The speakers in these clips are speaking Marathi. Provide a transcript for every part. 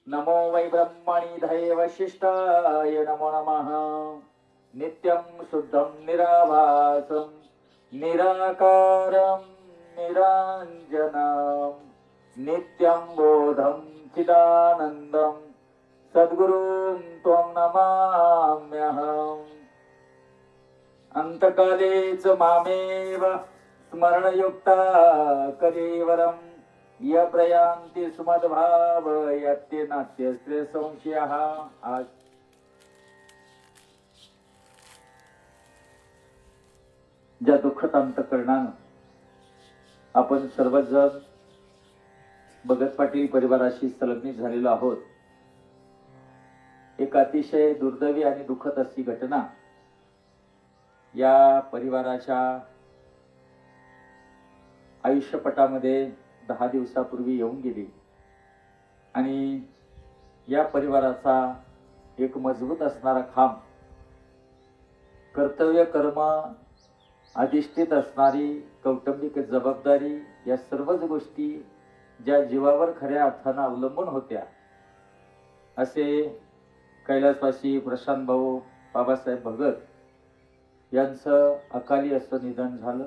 नमो वै ब्रह्मणि धैवशिष्टाय नमो नमः। नित्यं शुद्धं निराभासं निराकारं निराञ्जनं नित्यं बोधं चिदानन्दं सद्गुरुं त्वं नमाम्यहम्। अंतकालेच मामेव स्मरणयुक्ता कलेवरं य प्रयान्ति सुमद्भाव यत्ते नास्त्यस्ते संशयः। आज ज्या दुःखद अंतःकरणानं आपण सर्वजण भगत पाटील परिवाराशी संलग्नित झालेलो आहोत, एक अतिशय दुर्दैवी आणि दुःखद अशी घटना या परिवाराच्या आयुष्यपटामध्ये 10 दिवसापूर्वी येऊन गेली आणि या परिवाराचा एक मजबूत असणारा खांब, कर्तव्य कर्म अधिष्ठित असणारी कौटुंबिक जबाबदारी, या सर्वच गोष्टी ज्या जीवावर खऱ्या अर्थानं अवलंबून होत्या, असे कैलासवासी प्रशांत भाऊ बाबासाहेब भगत यांचं अकाली असं निधन झालं.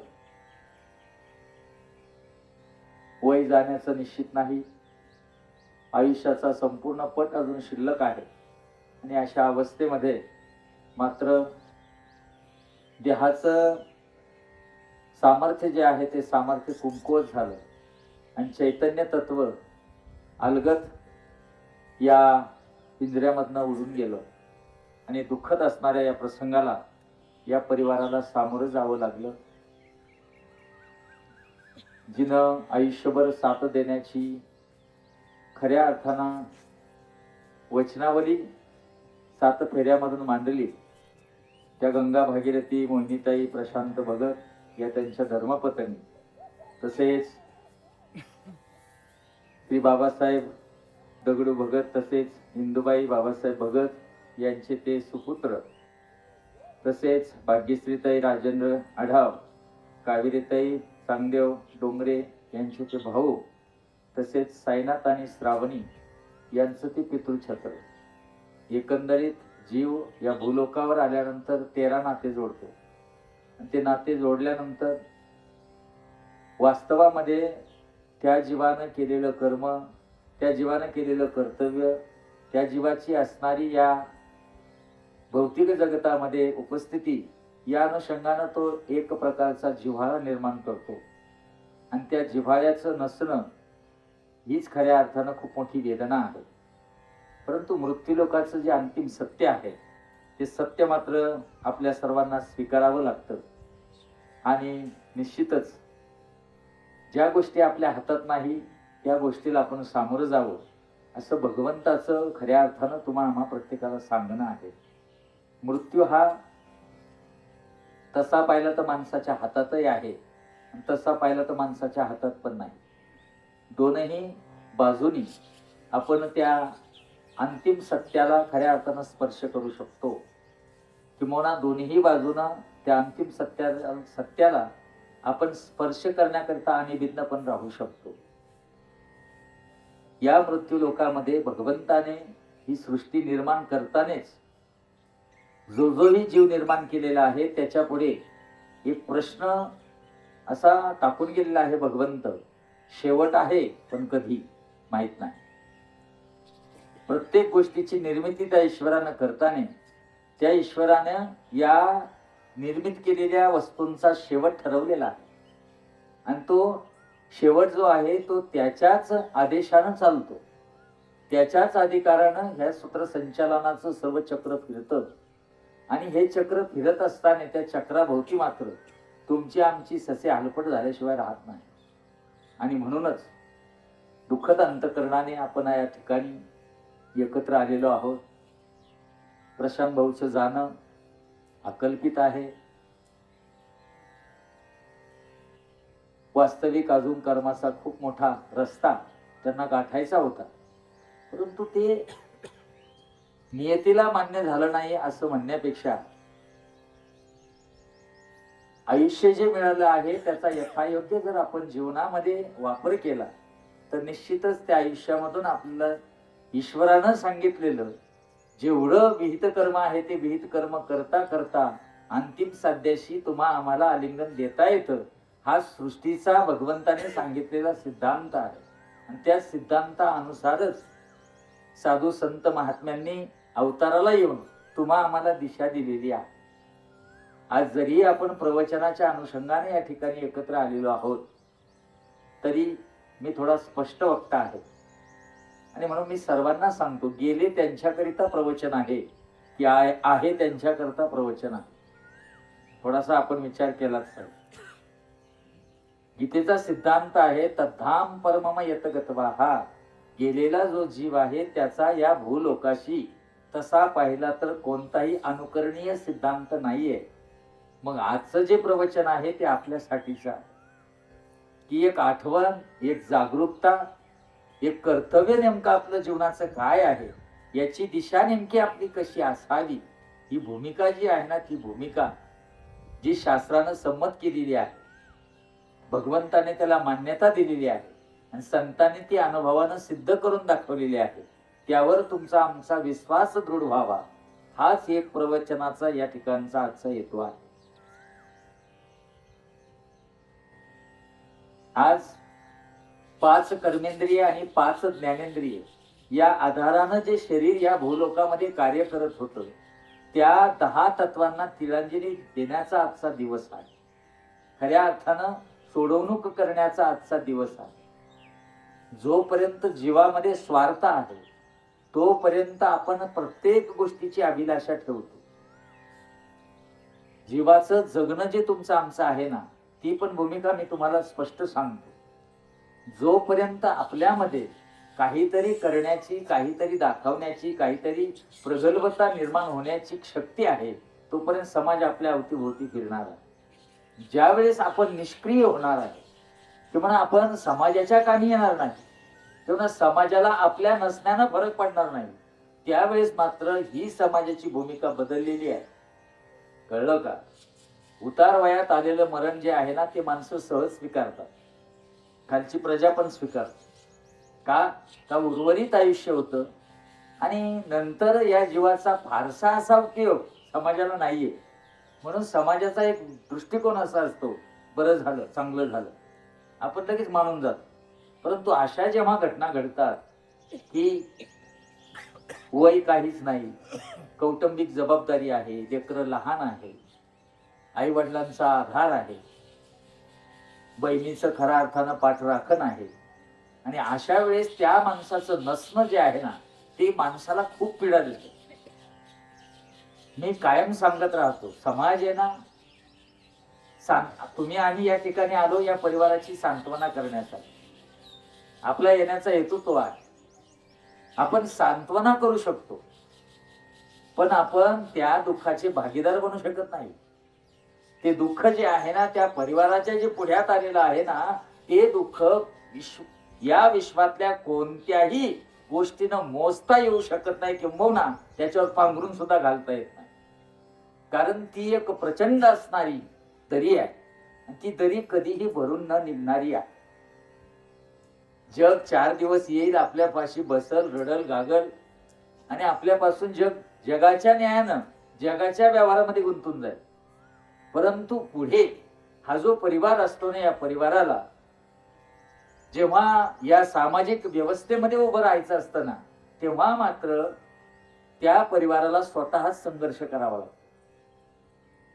वय जाण्याचं निश्चित नाही, आयुष्याचा संपूर्ण पट अजून शिल्लक आहे आणि अशा अवस्थेमध्ये मात्र देहाचं सामर्थ्य जे आहे ते सामर्थ्य कमकुवत झालं आणि चैतन्य तत्व अलगद या पिंजऱ्यामधनं उडून गेलं आणि दुःखद असणाऱ्या या प्रसंगाला या परिवाराला सामोरं जावं लागलं. जिनं आयुष्यभर साथ देण्याची खऱ्या अर्थानं वचनावली 7 फेऱ्यामधून मांडली, त्या गंगा भागीरथी मोहिनीताई प्रशांत भगत या त्यांच्या धर्मपत्नी, तसेच श्री बाबासाहेब दगडू भगत, तसेच इंदुबाई बाबासाहेब भगत यांचे ते सुपुत्र, तसेच भाग्यश्रीताई राजेंद्र आढाव, कावेरीताई चांगदेव डोंगरे यांचे ते भाऊ, तसेच साईनाथ आणि श्रावणी यांचं ते पितृछत्र. एकंदरीत जीव या भूलोकावर आल्यानंतर 13 नाते जोडतो आणि ते नाते जोडल्यानंतर वास्तवामध्ये त्या जीवानं केलेलं कर्म, त्या जीवानं केलेलं कर्तव्य, त्या जीवाची असणारी या भौतिक जगतामध्ये उपस्थिती, या अनुषंगानं तो एक प्रकारचा जिव्हाळा निर्माण करतो आणि त्या जिव्हाळ्याचं नसणं हीच खऱ्या अर्थानं खूप मोठी वेदना आहे. परंतु मृत्यूलोकाचं जे अंतिम सत्य आहे ते सत्य मात्र आपल्या सर्वांना स्वीकारावं लागतं आणि निश्चितच ज्या गोष्टी आपल्या हातात नाही त्या गोष्टीला आपण सामोरं जावं, असं भगवंताचं खऱ्या अर्थानं तुम्हाला आम्हा प्रत्येकाला सांगणं आहे. मृत्यू हा तसा पाहिला तर माणसाच्या हातातही आहे आणि तसा पाहिला तर माणसाच्या हातात पण नाही. दोनही बाजूनी आपण त्या अंतिम सत्याला खऱ्या अर्थानं स्पर्श करू शकतो, किंवा दोन्ही बाजूनं त्या अंतिम सत्याला आपण स्पर्श करण्याकरिता आणि भिन्न पण राहू शकतो. या मृत्यू लोकामध्ये भगवंताने ही सृष्टी निर्माण करतानाच जो जोही जीव निर्माण केलेला आहे त्याच्या पुढे एक प्रश्न असा टाकून गेलेला आहे भगवंत, शेवट आहे पण कधी माहित नाही. प्रत्येक गोष्टीची निर्मिती त्या ईश्वरानं करताना त्या ईश्वरानं या निर्मित केलेल्या वस्तूंचा शेवट ठरवलेला आहे आणि तो शेवट जो आहे तो त्याच्याच आदेशानं चालतो, त्याच्याच अधिकारानं ह्या सूत्रसंचालनाचं सर्व चक्र फिरतं आणि हे चक्र फिरत असताना त्या चक्राभोवती मात्र तुमची आमची ससे हलपट झाल्याशिवाय राहत नाही. आणि म्हणूनच दुःखद अंतःकरणाने आपण या ठिकाणी एकत्र आलेलो आहोत. प्रशांत भाऊचं जाणं अकल्पित आहे. वास्तविक अजून कर्माचा खूप मोठा रस्ता त्यांना गाठायचा होता, परंतु ते नियतीला मान्य झालं नाही असं म्हणण्यापेक्षा आयुष्य जे मिळालं आहे त्याचा यथायोग्य जर आपण जीवनामध्ये वापर केला तर निश्चितच त्या आयुष्यामधून आपल्याला ईश्वरानं सांगितलेलं जेवढं विहित कर्म आहे ते विहित कर्म करता करता अंतिम साध्याशी तुम्हा आम्हाला आलिंगन देता येतं, हा सृष्टीचा भगवंताने सांगितलेला सिद्धांत आहे. आणि त्या सिद्धांतानुसारच साधू संत महात्म्यांनी अवताराला येऊन तुम्हा आम्हाला दिशा दिलेली आहे. आज जरी आपण प्रवचनाच्या अनुषंगाने या ठिकाणी एकत्र आलेलो आहोत, तरी मी थोडा स्पष्ट वक्ता आहे आणि म्हणून मी सर्वांना सांगतो, गेले त्यांच्याकरिता प्रवचन आहे की आहे त्यांच्याकरिता प्रवचन आहे. थोडासा आपण विचार केलाच पाहिजे. गीतेचा सिद्धांत आहे तद्धाम परमम यत गत्वा. हा गेलेला जो जीव आहे त्याचा या भूलोकाशी तसा पाहिला तर कोणताही अनुकरणीय सिद्धांत नाहीये. मग आजचं जे प्रवचन आहे ते आपल्यासाठीच आहे की एक आठवण, एक जागरूकता, एक कर्तव्य नेमकं आपलं जीवनाचं काय आहे, याची दिशा नेमकी आपली कशी असावी, ही भूमिका जी आहे ना, ती भूमिका जी शास्त्रानं संमत केलेली आहे, भगवंताने त्याला मान्यता दिलेली आहे आणि संतांनी ती अनुभवानं सिद्ध करून दाखवलेली आहे, त्यावर तुमचा आमचा विश्वास दृढ व्हावा, हाच एक प्रवचनाचा या ठिकाणचा आजचा हेतू आहे. आज 5 कर्मेंद्रिय आणि 5 ज्ञानेंद्रिय या आधारानं जे शरीर या भूलोकामध्ये कार्य करत होतं, त्या 10 तत्वांना तिलांजली देण्याचा आजचा दिवस आहे. खऱ्या अर्थानं सोडवणूक करण्याचा आजचा दिवस आहे. जोपर्यंत जीवामध्ये स्वार्थ आहे तोपर्यंत आपण प्रत्येक गोष्टीची अभिलाषा ठेवतो. जीवाचं जगणं जे तुमचं आमचं आहे ना, ती पण भूमिका मी तुम्हाला स्पष्ट सांगतो. जोपर्यंत आपल्यामध्ये काहीतरी करण्याची, काहीतरी दाखवण्याची, काहीतरी प्रगल्भता निर्माण होण्याची शक्ती आहे, तोपर्यंत समाज आपल्या अवतीभोवती फिरणार आहे. ज्यावेळेस आपण निष्क्रिय होणार आहे किंवा आपण समाजाच्या कामी येणार नाही, तेव्हा समाजाला आपल्या नसण्यानं फरक पडणार नाही, त्यावेळेस मात्र ही समाजाची भूमिका बदललेली आहे. कळलं का? उतार वयात आलेलं मरण जे आहे ना, ते माणसं सहज स्वीकारतात, खालची प्रजा पण स्वीकारते. का उर्वरित आयुष्य होतं आणि नंतर या जीवाचा फारसा असा उपयोग समाजाला नाहीये. म्हणून समाजाचा एक दृष्टिकोन असा असतो, बरं झालं, चांगलं झालं, आपण लगेच मानून जातो. परंतु अशा जेव्हा घटना घडतात की वय काहीच नाही, कौटुंबिक जबाबदारी आहे, लेकरं लहान आहे, आई वडिलांचा आधार आहे, बहिणीचं खऱ्या अर्थानं पाठराखण आहे, आणि अशा वेळेस त्या माणसाचं नसणं जे आहे ना, ते माणसाला खूप पीडा देते. मी कायम सांगत राहतो, समाज आहे ना, तुम्ही आम्ही या ठिकाणी आलो या परिवाराची सांत्वना करण्यासाठी. आपला येण्याचा हेतू तो आहे. आपण सांत्वना करू शकतो, पण आपण त्या दुःखाचे भागीदार बनू शकत नाही. ते दुःख जे आहे ना, त्या परिवाराच्या जे पुढ्यात आलेलं आहे ना, ते दुःख या विश्वातल्या कोणत्याही गोष्टीनं मोजता येऊ शकत नाही, किंबहुना त्याच्यावर पांघरून सुद्धा घालता येत नाही. कारण ती एक प्रचंड असणारी दरी आहे, ती दरी कधीही भरून न निघणारी आहे. जग 4 दिवस येईल, आपल्यापाशी बसल, रडल, गागल आणि आपल्यापासून जगाच्या न्यायानं, जगाच्या व्यवहारामध्ये गुंतून जाईल. परंतु पुढे हा जो परिवार असतो ना, या परिवाराला जेव्हा या सामाजिक व्यवस्थेमध्ये उभं राहायचं असतं ना, तेव्हा मात्र त्या परिवाराला स्वतःच संघर्ष करावा लागतो.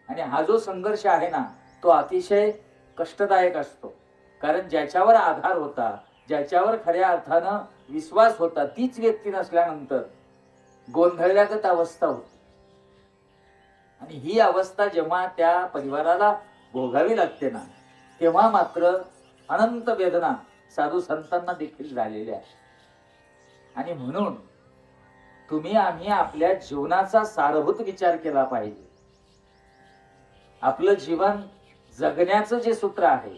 आणि हा जो संघर्ष आहे ना, तो अतिशय कष्टदायक असतो. कारण ज्याच्यावर आधार होता, ज्याच्यावर खऱ्या अर्थानं विश्वास होता, तीच व्यक्ती नसल्यानंतर गोंधळल्यागत अवस्था होती. आणि ही अवस्था जेव्हा त्या परिवाराला भोगावी लागते ना, तेव्हा मात्र अनंत वेदना साधू संतांना देखील झालेल्या आहे. आणि म्हणून तुम्ही आम्ही आपल्या जीवनाचा सारभूत विचार केला पाहिजे. आपलं जीवन जगण्याचं जे सूत्र आहे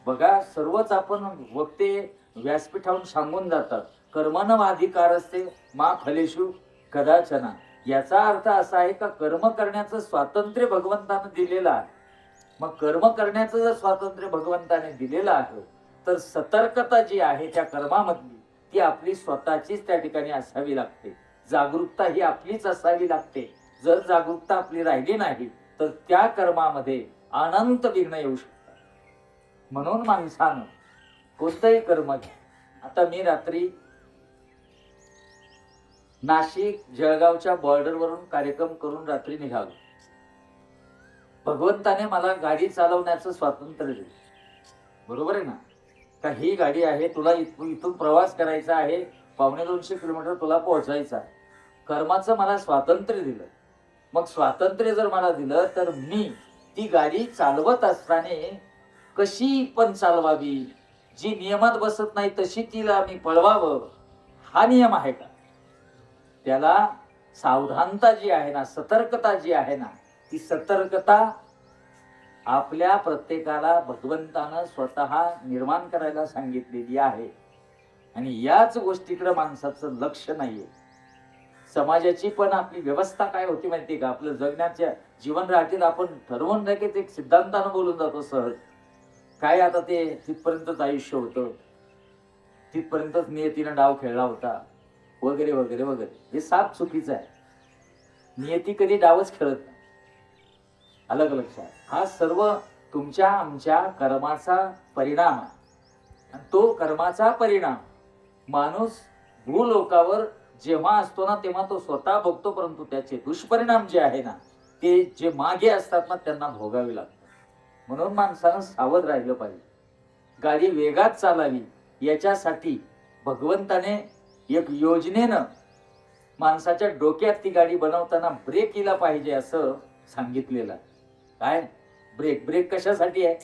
बघा, सर्वच आपण वक्ते व्यासपीठावरून सांगून जातात, कर्मणवाधिकारस्ते मा फलेषु कदाचन. याचा अर्थ असा आहे का कर्म करण्याचं स्वातंत्र्य भगवंताने दिलेलं आहे. मग कर्म करण्याचं जर स्वातंत्र्य भगवंताने दिलेलं आहे, तर सतर्कता जी आहे त्या कर्मामधली, ती आपली स्वतःचीच त्या ठिकाणी असावी लागते. जागरूकता ही आपलीच असावी लागते. जर जागरूकता आपली राहिली नाही तर त्या कर्मामध्ये अनंत विघ्न येऊ शकतात. म्हणून माणसानं कोणतंही कर्म घ्या. आता मी रात्री नाशिक जळगावच्या बॉर्डरवरून कार्यक्रम करून रात्री निघालो. भगवंताने मला गाडी चालवण्याचं स्वातंत्र्य दिलं. बरोबर आहे ना? का ही गाडी आहे, तुला इथून प्रवास करायचा आहे, 250 किलोमीटर तुला पोहोचायचा. कर्माचं मला स्वातंत्र्य दिलं. मग स्वातंत्र्य जर मला दिलं तर मी ती गाडी चालवत असताना कशी पण चालवावी, जी नियमात बसत नाही तशी तिला मी पळवावं, हा नियम आहे का? त्याला सावधानता जी आहे ना, सतर्कता जी आहे ना, ती सतर्कता आपल्या प्रत्येकाला भगवंतानं स्वतः निर्माण करायला सांगितलेली आहे. आणि याच गोष्टीकडे माणसाचं लक्ष नाहीये. समाजाची पण आपली व्यवस्था काय होती माहिती का? आपलं जगण्याच्या जीवन राहतील आपण ठरवून लगेच एक सिद्धांतानं बोलून जातो सहज. काय आता ते तिथपर्यंतच आयुष्य होतं, तिथपर्यंतच नियतीनं डाव खेळला होता, वगैरे वगैरे वगैरे. हे साप चुकीचं आहे. नियती कधी डावच खेळत नाही. अलग लक्षात. हा सर्व तुमच्या आमच्या कर्माचा परिणाम आहे. आणि तो कर्माचा परिणाम माणूस भूलोकावर जेव्हा असतो ना तेव्हा तो स्वतः भोगतो, परंतु त्याचे दुष्परिणाम जे आहे ना ते जे मागे असतात ना त्यांना भोगावे लागतात. म्हणून माणसानं सावध राहिलं पाहिजे. गाडी वेगात चालावी याच्यासाठी भगवंताने एक योजनेनं माणसाच्या डोक्यात ती गाडी बनवताना ब्रेक केला पाहिजे असं सांगितलेलं आहे. काय ब्रेक? ब्रेक कशासाठी आहे?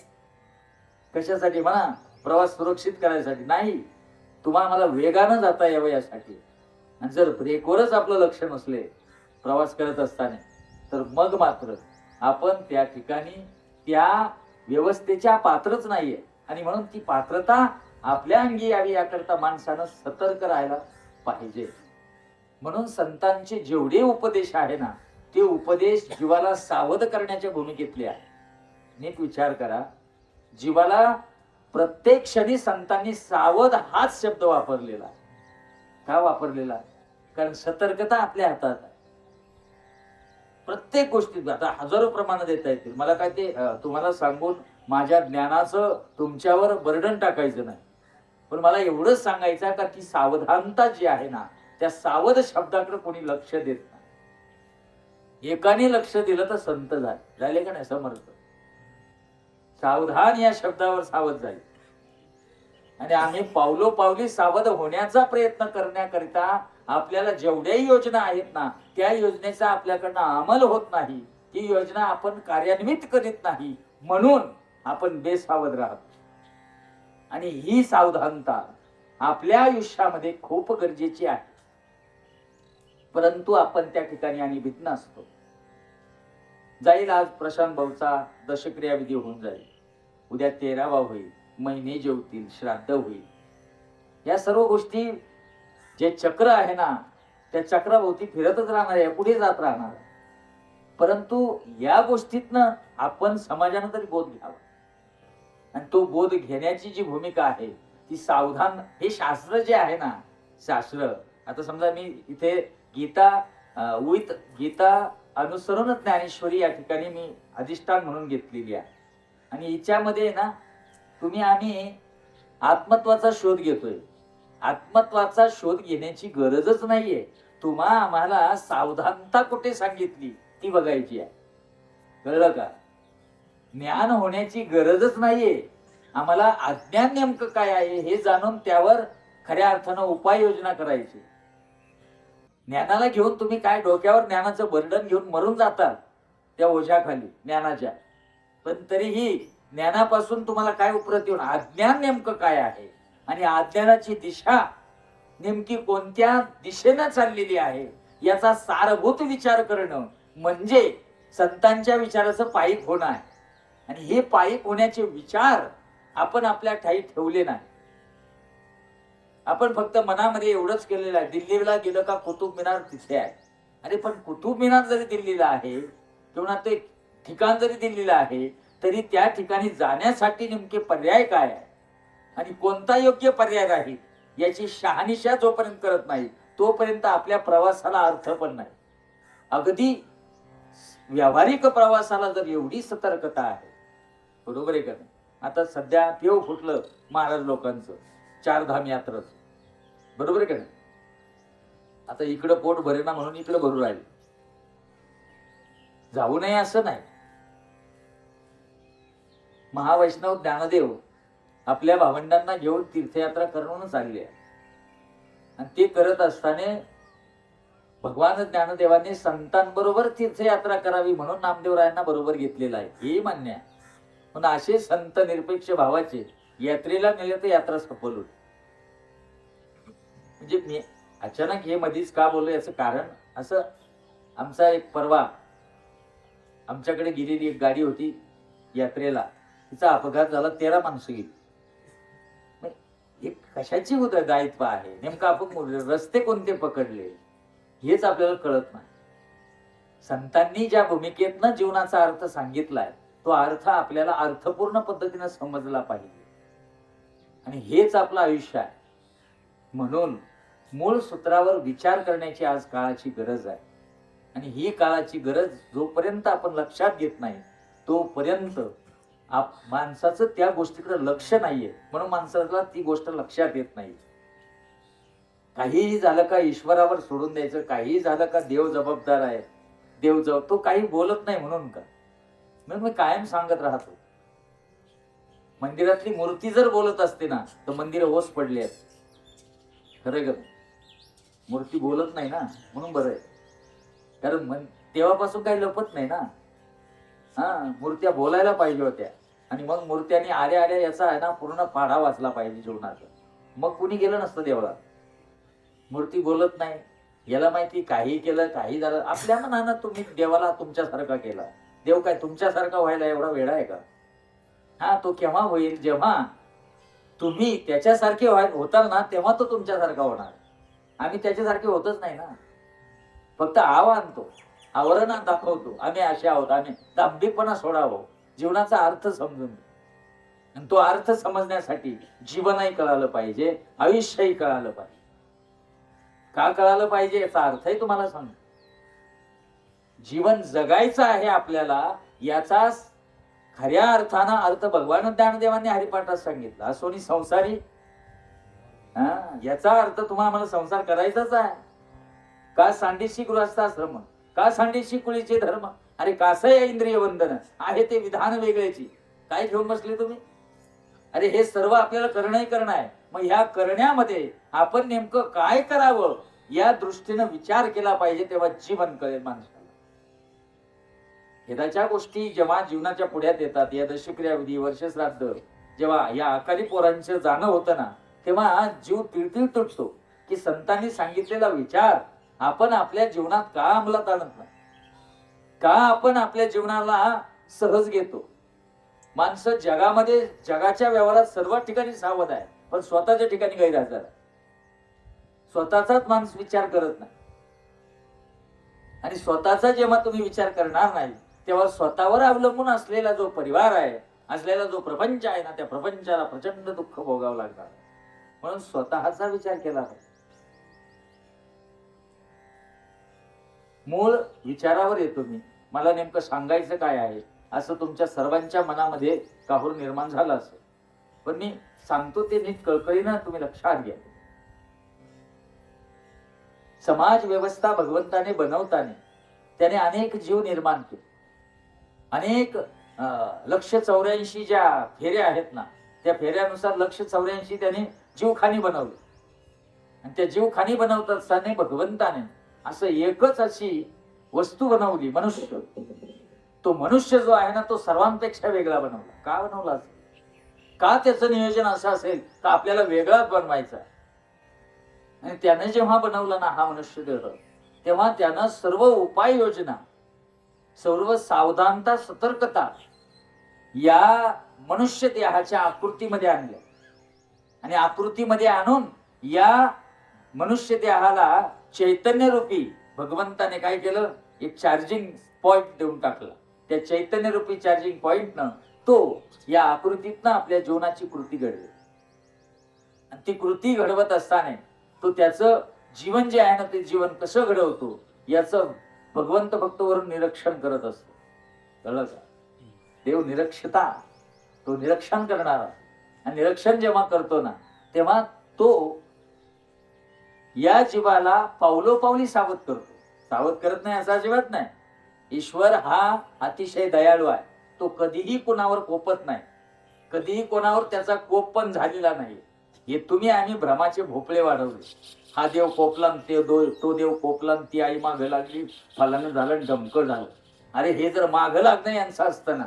कशासाठी म्हणा? प्रवास सुरक्षित करायसाठी नाही, तुम्हाला वेगानं जाता यावं यासाठी. आणि जर ब्रेकवरच आपलं लक्ष नसले प्रवास करत असताना तर मग मात्र आपण त्या ठिकाणी त्या व्यवस्थेच्या पात्रच नाहीये. आणि म्हणून ती पात्रता आपल्या अंगी यावी याकरता माणसानं सतर्क राहायला पाहिजे. म्हणून संतांचे जेवढे उपदेश आहे ना ते उपदेश जीवाला सावध करण्याच्या भूमिकेतले आहे. नीट विचार करा. जीवाला प्रत्येक क्षणी संतांनी सावध हाच शब्द वापरलेला. का वापरलेला? कारण सतर्कता आपल्या हातात आहे. प्रत्येक गोष्टीत आता हजारो प्रमाण देता येतील. मला काय ते तुम्हाला सांगून माझ्या ज्ञानाचं तुमच्यावर बर्डन टाकायचं नाही, पण मला एवढंच सांगायचं का ती सावधानता जी आहे ना त्या सावध शब्दाकडे कोणी लक्ष देत नाही. एकाने लक्ष दिलं तर संत झाले का नाही समर्थ. सावधान या शब्दावर सावध झाले. आणि आम्ही पावलोपावली सावध होण्याचा प्रयत्न करण्याकरिता आपल्याला जेवढ्याही योजना आहेत ना त्या योजनेचा आपल्याकडनं अंमल होत नाही. ती योजना आपण कार्यान्वित करीत नाही म्हणून आपण बेसावध राहतो. आणि ही सावधानता आपल्या आयुष्यामध्ये खूप गरजेची आहे. परंतु आपण त्या ठिकाणी आणि भिन्न असतो. जाईल आज प्रशांत भाऊचा दशक्रिया विधी होऊन जाईल, उद्या 13वा होईल, महिने जेवतील, श्राद्ध होईल. या सर्व गोष्टी जे चक्र आहे ना त्या चक्राभोवती फिरतच राहणार आहे, पुढे जात राहणार. परंतु या गोष्टीतनं आपण समाजानं तरी बोध घ्यावा. आणि तो बोध घेण्याची जी भूमिका आहे ती सावधान. हे शास्त्र जे आहे ना, शास्त्र आता समजा मी इथे गीता अनुसरून ज्ञानेश्वरी या ठिकाणी मी अधिष्ठान म्हणून घेतलेली आहे. आणि हिच्यामध्ये ना आम्ही आत्मत्वाचा शोध घेतोय. आत्मत्वाचा शोध घेण्याची गरजच नाहीये. आम्हाला सावधानता कुठे सांगितली ती बघायची आहे. कळलं का? ज्ञान होण्याची गरजच नाहीये. आम्हाला अज्ञान नेमकं काय आहे हे जाणून त्यावर खऱ्या अर्थानं उपाययोजना करायची. ज्ञानाला घेऊन तुम्ही काय डोक्यावर ज्ञानाचं बर्डन घेऊन मरून जातात त्या ओझ्याखाली ज्ञानाच्या. पण तरीही ज्ञानापासून तुम्हाला काय उपरत येऊन अज्ञान नेमकं काय आहे आणि अज्ञानाची दिशा नेमकी कोणत्या दिशेनं चाललेली आहे याचा सारभूत विचार करणं म्हणजे संतांच्या विचाराचं पायीक होणं आहे. आणि हे पायीक होण्याचे विचार आपण आपल्या ठाई ठेवले नाही. आपण फक्त मनामध्ये एवढंच केलेलं आहे, दिल्लीला गेलं का कुतुब मिनार तिथे आहे. अरे पण कुतुब मिनार जरी दिल्लीला आहे किंवा ते ठिकाण जरी दिल्लीला आहे तरी त्या ठिकाणी जाण्यासाठी नेमके पर्याय काय आहे आणि कोणता योग्य पर्याय राहील याची शहानिशा जोपर्यंत करत नाही तोपर्यंत आपल्या प्रवासाला अर्थ पण नाही. अगदी व्यावहारिक प्रवासाला जर एवढी सतर्कता आहे, बरोबर आहे का नाही? आता सध्या पेव फुटलं महाराज लोकांचं चारधाम यात्राच, बरोबर आहे का नाही? आता इकडं पोट भरेना म्हणून इकडं भरू राहिले. जाऊ नये असं नाही. महावैष्णव ज्ञानदेव आपल्या भावंडांना घेऊन तीर्थयात्रा करूनच आले आहे. आणि ते करत असताना भगवान ज्ञानदेवाने संतांबरोबर तीर्थयात्रा करावी म्हणून नामदेवरायांना बरोबर घेतलेला आहे, हे मान्य आहे. पण असे संत निरपेक्ष भावाचे यात्रेला नेले तर यात्रा सफल होती. म्हणजे मी अचानक हे मधीच का बोललो याचं कारण असं, आमचा एक परवा आमच्याकडे गेलेली एक गाडी होती यात्रेला, तिचा अपघात झाला, 13 माणसं गेली. हे कशाची दायित्व आहे नेमकं? आपण रस्ते कोणते पकडले हेच आपल्याला कळत नाही. संतांनी ज्या भूमिकेतनं जीवनाचा अर्थ सांगितलाय तो अर्थ आपल्याला अर्थपूर्ण पद्धतीनं समजला पाहिजे, आणि हेच आपलं आयुष्य आहे. म्हणून मूळ सूत्रावर विचार करण्याची आज काळाची गरज आहे. आणि ही काळाची गरज जोपर्यंत आपण लक्षात घेत नाही तोपर्यंत माणसाचं त्या गोष्टीकडे लक्ष नाहीये, म्हणून माणसाला ती गोष्ट लक्षात येत नाही. काहीही झालं का ईश्वरावर सोडून द्यायचं, काहीही झालं का देव जबाबदार आहे, देव तो काही बोलत नाही म्हणून का? म्हणून मी कायम सांगत राहतो, मंदिरातली मूर्ती जर बोलत असते ना तर मंदिर ओस पडले आहेत. खरं ग, मूर्ती बोलत नाही ना म्हणून बरं आहे. कारण तेव्हापासून काही लपत नाही ना. मूर्त्या बोलायला पाहिजे होत्या, आणि मग मूर्त्याने आल्या आल्या याचा आहे ना पूर्ण पाढा वाचला पाहिजे जीवनाचा, मग कुणी गेलं नसतं देवळात. मूर्ती बोलत नाही, याला माहिती काही केलं काही झालं आपल्या मनानं तुम्ही देवाला तुमच्यासारखा केला. देव काय तुमच्यासारखा व्हायला एवढा वेळा आहे का? तो केव्हा होईल? जेव्हा तुम्ही त्याच्यासारखे होताल ना तेव्हा तो तुमच्यासारखा होणार. आम्ही त्याच्यासारखे होतच नाही ना, फक्त आव आणतो, आवरण दाखवतो आम्ही असे आहोत. आम्ही दांभिकपणा सोडावं, जीवनाचा अर्थ समजून. आणि तो अर्थ समजण्यासाठी जीवनही कळालं पाहिजे, आयुष्यही कळालं पाहिजे. का कळालं पाहिजे याचा अर्थही तुम्हाला सांगतो. जीवन जगायचं आहे आपल्याला याचा खऱ्या अर्थानं अर्थ भगवान ज्ञानदेवांनी हरिपाठात सांगितला. असोनी संसारी, याचा अर्थ तुम्हाला मला संसार करायचाच आहे. का सांडीशी गृहस्थाश्रम, का सांडीशी कुळीचे धर्म, अरे कासय इंद्रिय वंदन आहे ते विधान वेगळ्याची. काय घेऊन बसले तुम्ही? अरे हे सर्व आपल्याला करणंही करणं आहे. मग ह्या करण्यामध्ये आपण नेमकं काय करावं या दृष्टीनं विचार केला पाहिजे, तेव्हा जीवन कळेल माणसाला. हेदाच्या गोष्टी जेव्हा जीवनाच्या पुढ्यात येतात, या दशक्रियाविधी, वर्षश्राद्ध, जेव्हा या अकाली पोरांचं जाणं होतं ना तेव्हा जीव तिळतिळ तुटतो की संतांनी सांगितलेला विचार आपण आपल्या जीवनात का अंमलात आणत नाही, का आपण आपल्या जीवनाला सहज घेतो. माणसं जगामध्ये जगाच्या व्यवहारात सर्व ठिकाणी सावध आहे, पण स्वतःच्या ठिकाणी गैरहजर आहे. स्वतःचाच माणूस विचार करत नाही. आणि स्वतःचा जेव्हा तुम्ही विचार करणार नाही तेव्हा स्वतःवर अवलंबून असलेला जो परिवार आहे, असलेला जो प्रपंच आहे ना, त्या प्रपंचाला प्रचंड दुःख भोगावं लागणार. म्हणून स्वतःचा विचार केला पाहिजे. मूळ विचारावर येतो मी, मला नेमकं सांगायचं काय आहे असं तुमच्या सर्वांच्या मनामध्ये काहूर निर्माण झालं असेल, पण मी सांगतो ते नीट कळकळीनं तुम्ही लक्षात घ्या. समाज व्यवस्था भगवंताने बनवताना त्याने अनेक जीव निर्माण केले. अनेक 184 ज्या फेऱ्या आहेत ना, त्या फेऱ्यानुसार 184 त्याने जीवखानी बनवले. आणि त्या जीवखानी बनवत असताना भगवंताने असं एकच अशी वस्तू बनवली, मनुष्य. तो मनुष्य जो आहे ना तो सर्वांपेक्षा वेगळा बनवला. का बनवला असेल? का त्याचं नियोजन असं असेल का आपल्याला वेगळाच बनवायचा. आणि त्याने जेव्हा बनवला ना हा मनुष्य देह, तेव्हा त्यानं सर्व उपाययोजना, सर्व सावधानता, सतर्कता या मनुष्य देहाच्या आकृतीमध्ये आणल्या. आणि आकृतीमध्ये आणून या मनुष्य देहाला चैतन्य रूपी भगवंताने काय केलं, एक चार्जिंग पॉइंट देऊन टाकला. त्या चैतन्य रूपी चार्जिंग पॉइंटनं तो या आकृतीतनं आपल्या जीवनाची कृती घडली. आणि ती कृती घडवत असताना तो त्याचं जीवन जे आहे ना ते जीवन कसं घडवतो याचं भगवंत फक्त वरून निरीक्षण करत असतो. कळलं का? देव निरक्षता, तो निरीक्षण करणारा. आणि निरीक्षण जेव्हा करतो ना तेव्हा तो या जीवाला पावलोपावली सावध करतो. सावध करत नाही असं अजिबात नाही. ईश्वर हा अतिशय दयाळू आहे. तो कधीही कोणावर कोपत नाही, कधीही कोणावर त्याचा कोप पण झालेला नाही. हे तुम्ही आम्ही भ्रमाचे भोपळे वाढवले. हा देव कोपला, तो देव कोपला, ती आई माग लागली, फलानं झालं, डमकं झालं. अरे हे जर माग लागणं यांचं असतं ना,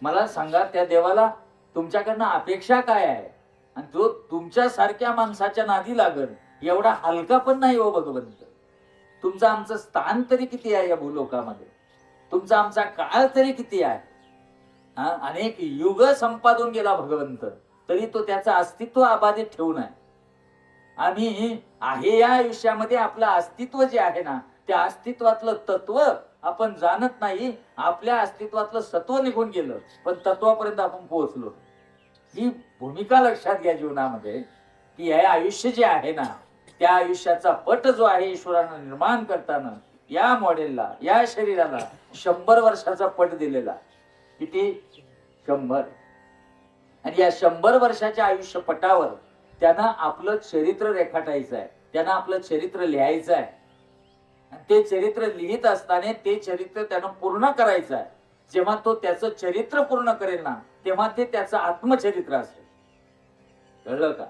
मला सांगा त्या देवाला तुमच्याकडनं अपेक्षा काय आहे? आणि तो तुमच्यासारख्या माणसाच्या नादी लागल एवढा हलका पण नाही हो भगवंत. तुमचं आमचं स्थान तरी किती आहे या भूलोकामध्ये, तुमचा आमचा काळ तरी किती आहे. अनेक युग संपादून गेला भगवंत, तरी तो त्याचं अस्तित्व अबाधित ठेवून आहे. आम्ही आहे या आयुष्यामध्ये आपलं अस्तित्व जे आहे ना त्या अस्तित्वातलं तत्व आपण जाणत नाही. आपल्या अस्तित्वातलं सत्व निघून गेलं पण तत्वापर्यंत आपण पोहोचलो. ही भूमिका लक्षात घ्या जीवनामध्ये की हे आयुष्य जे आहे ना त्या आयुष्याचा पट जो आहे ईश्वरानं निर्माण करताना या मॉडेलला, या शरीराला 100 वर्षाचा पट दिलेला. किती? 100. आणि या 100 वर्षाच्या आयुष्य पटावर त्यांना आपलं चरित्र रेखाटायचं आहे, त्यांना आपलं चरित्र लिहायचं आहे. आणि ते चरित्र लिहित असताना ते चरित्र त्यानं पूर्ण करायचं आहे. जेव्हा तो त्याचं चरित्र पूर्ण करेल ना तेव्हा ते त्याचं आत्मचरित्र असेल. कळलं का?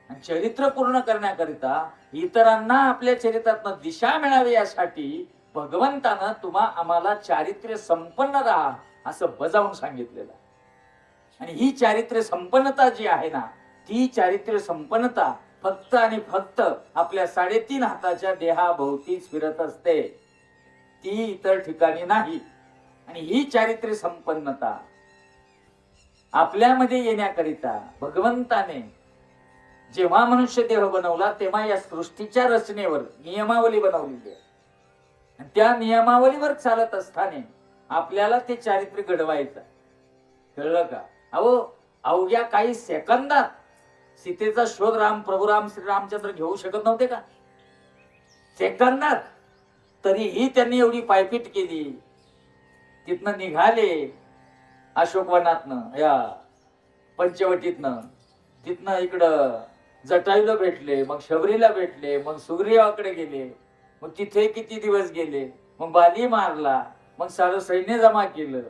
आणि चरित्र पूर्ण करण्याकरिता इतरांना आपल्या चरित्रातनं दिशा मिळावी यासाठी भगवंतानं तुम्हा आम्हाला चारित्र्य संपन्न राहा असं बजावून सांगितलेलं. आणि ही चारित्र्य संपन्नता जी आहे ना ती चारित्र्य संपन्नता फक्त आणि फक्त आपल्या 3.5 हाताच्या देहाभोवतीच फिरत असते, ती इतर ठिकाणी नाही. आणि ही चारित्र्य संपन्नता आपल्यामध्ये येण्याकरिता भगवंताने जेव्हा मनुष्य देह बनवला तेव्हा या सृष्टीच्या रचनेवर नियमावली बनवलेली आहे. त्या नियमावलीवर चालत असताना आपल्याला ते चारित्र्य घडवायचं. कळलं का? अवघ्या काही सेकंदात सीतेचा शोध प्रभू श्री रामचंद्र घेऊ शकत नव्हते का? सेकंदात. तरीही त्यांनी एवढी पायपीट केली. तिथनं निघाले अशोकवनातनं, या पंचवटीतनं, तिथनं इकडं जटायूला भेटले, मग शबरीला भेटले, मग सुग्रीवाकडे गेले, मग तिथे किती दिवस गेले, मग बाली मारला, मग सारं सैन्य जमा केलं,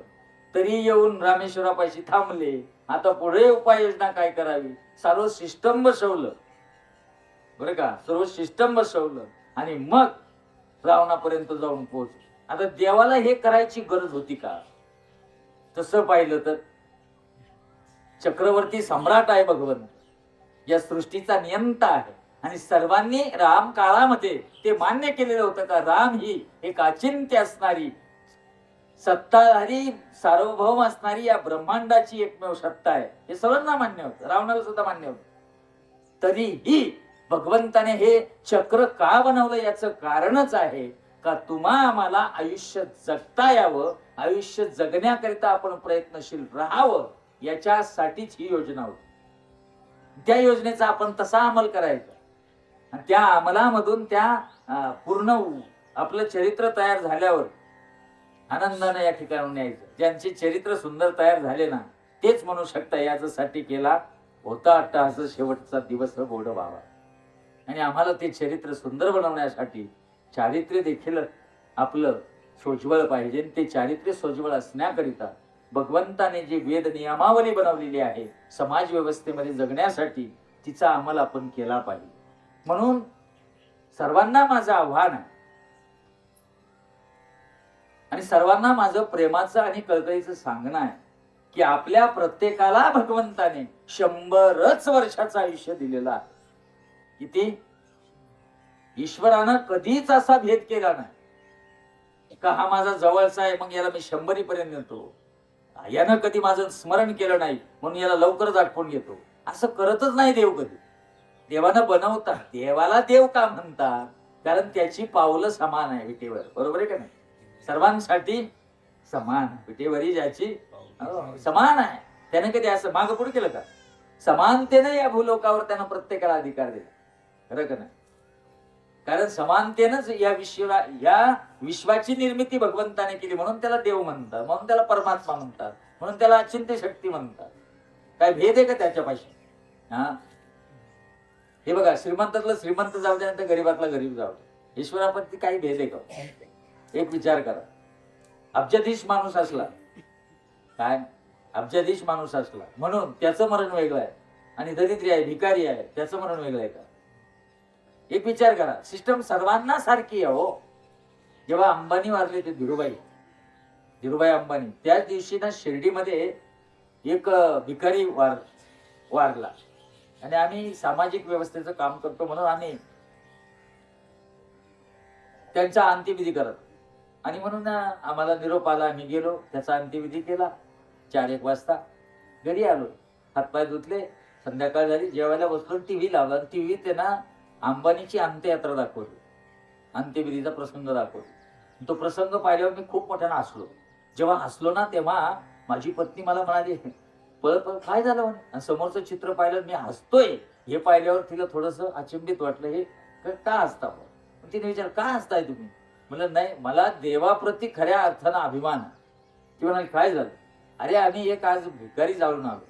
तरी येऊन रामेश्वरापाशी थांबले. आता पुढे उपाययोजना काय करावी सर्व सिस्टम बसवलं. बरं का? सर्व सिस्टम बसवलं आणि मग रावणापर्यंत जाऊन पोहोचले. आता देवाला हे करायची गरज होती का? तसं पाहिलं तर चक्रवर्ती सम्राट आहे भगवंत, या सृष्टीचा नियंता आहे. आणि सर्वांनी राम काळामध्ये ते मान्य केलेलं होतं का राम ही एक अचिंत्य असणारी, सत्ताधारी, सार्वभौम असणारी या ब्रह्मांडाची एकमेव सत्ता आहे. हे सर्वांना मान्य होतं, रावणाला सुद्धा मान्य होतं. तरीही भगवंताने हे चक्र का बनवलं याचं कारणच आहे का तुम्हा आम्हाला आयुष्य जगता यावं, आयुष्य जगण्याकरिता आपण प्रयत्नशील राहावं याच्यासाठीच ही योजना होती. त्या योजनेचा आपण तसा अंमल करायचा आणि त्या अंमलामधून त्या पूर्ण आपलं चरित्र तयार झाल्यावर आनंदाने या ठिकाणी यायचं. ज्यांचे चरित्र सुंदर तयार झाले ना तेच म्हणू शकता याच्यासाठी केला होता अट्टहास शेवटचा दिवस गोड व्हावा. आणि आम्हाला ते चरित्र सुंदर बनवण्यासाठी चारित्र्य देखील आपलं सोज्वळ पाहिजे. ते चारित्र्य सोज्वळ असण्याकरिता भगवंताने जी वेद नियमावली बनवलेली आहे समाज व्यवस्थेमध्ये जगण्यासाठी तिचा अंमल आपण केला पाहिजे. म्हणून सर्वांना माझं आव्हान आहे आणि सर्वांना माझं प्रेमाचं आणि कळकळीचं सांगणं आहे की आपल्या प्रत्येकाला भगवंताने 100च वर्षाचं आयुष्य दिलेलं आहे. किती? ईश्वरानं कधीच असा भेद केला नाही का हा माझा जवळचा आहे मग याला मी 100 पर्यंत नेतो, यानं कधी माझं स्मरण केलं नाही म्हणून याला लवकरच आठवण घेतो, असं करतच नाही देव कधी. देवानं बनवता देवाला देव का म्हणतात? कारण त्याची पावलं समान आहे विटेवर. बरोबर आहे का नाही? सर्वांसाठी समान विटेवरी ज्याची समान आहे त्याने कधी असं मागं पुढे केलं का? समानतेने या भूलोकावर त्यांना प्रत्येकाला अधिकार दिला, खरं का नाही? कारण समानतेनंच या विश्वाची निर्मिती भगवंताने केली, म्हणून त्याला देव म्हणतात, म्हणून त्याला परमात्मा म्हणतात, म्हणून त्याला अचिंत्य शक्ती म्हणतात. काय भेद आहे का त्याच्यापाशी? हा, हे बघा, श्रीमंतातलं श्रीमंत जाऊ द्या, नंतर गरीबातला गरीब जाऊ द्या, ईश्वराप्रती काही भेद आहे का? एक विचार करा. अब्जाधीश माणूस असला, काय अब्जाधीश माणूस असला म्हणून त्याचं मरण वेगळं आहे, आणि दरिद्री आहे, भिकारी आहे, त्याचं मरण वेगळं आहे का? एक विचार करा. सिस्टम सर्वांना सारखी आहे हो. जेव्हा अंबानी वारले, ते धीरूभाई अंबानी, त्याच दिवशी ना शिर्डीमध्ये एक भिकारी वारला, आणि आम्ही सामाजिक व्यवस्थेचं काम करतो म्हणून आम्ही त्यांचा अंत्यविधी करत, आणि म्हणून आम्हाला निरोप आला, आम्ही गेलो, त्याचा अंत्यविधी केला. 4-1 वाजता घरी आलो, हातपाय धुतले, संध्याकाळ झाली, जेवायला बसलो, टीव्ही लावला, टीव्ही त्यांना अंबानीची अंत्ययात्रा दाखवली, अंत्यविधीचा प्रसंग दाखवला. तो प्रसंग पाहिल्यावर मी खूप मोठ्यानं हसलो. जेव्हा हसलो ना, तेव्हा माझी पत्नी मला म्हणाली, पळत काय झालं म्हणे, आणि समोरचं चित्र पाहिलं, मी हसतोय हे पाहिल्यावर तिला थोडंसं अचंबित वाटलं, हे का हसता? तिने विचारलं, का हसताय तुम्ही? म्हणलं, नाही, मला देवाप्रती खऱ्या अर्थानं अभिमान आहे. ती म्हणाली, काय झालं? अरे, आम्ही एक आज भिकारी जाळून आलो,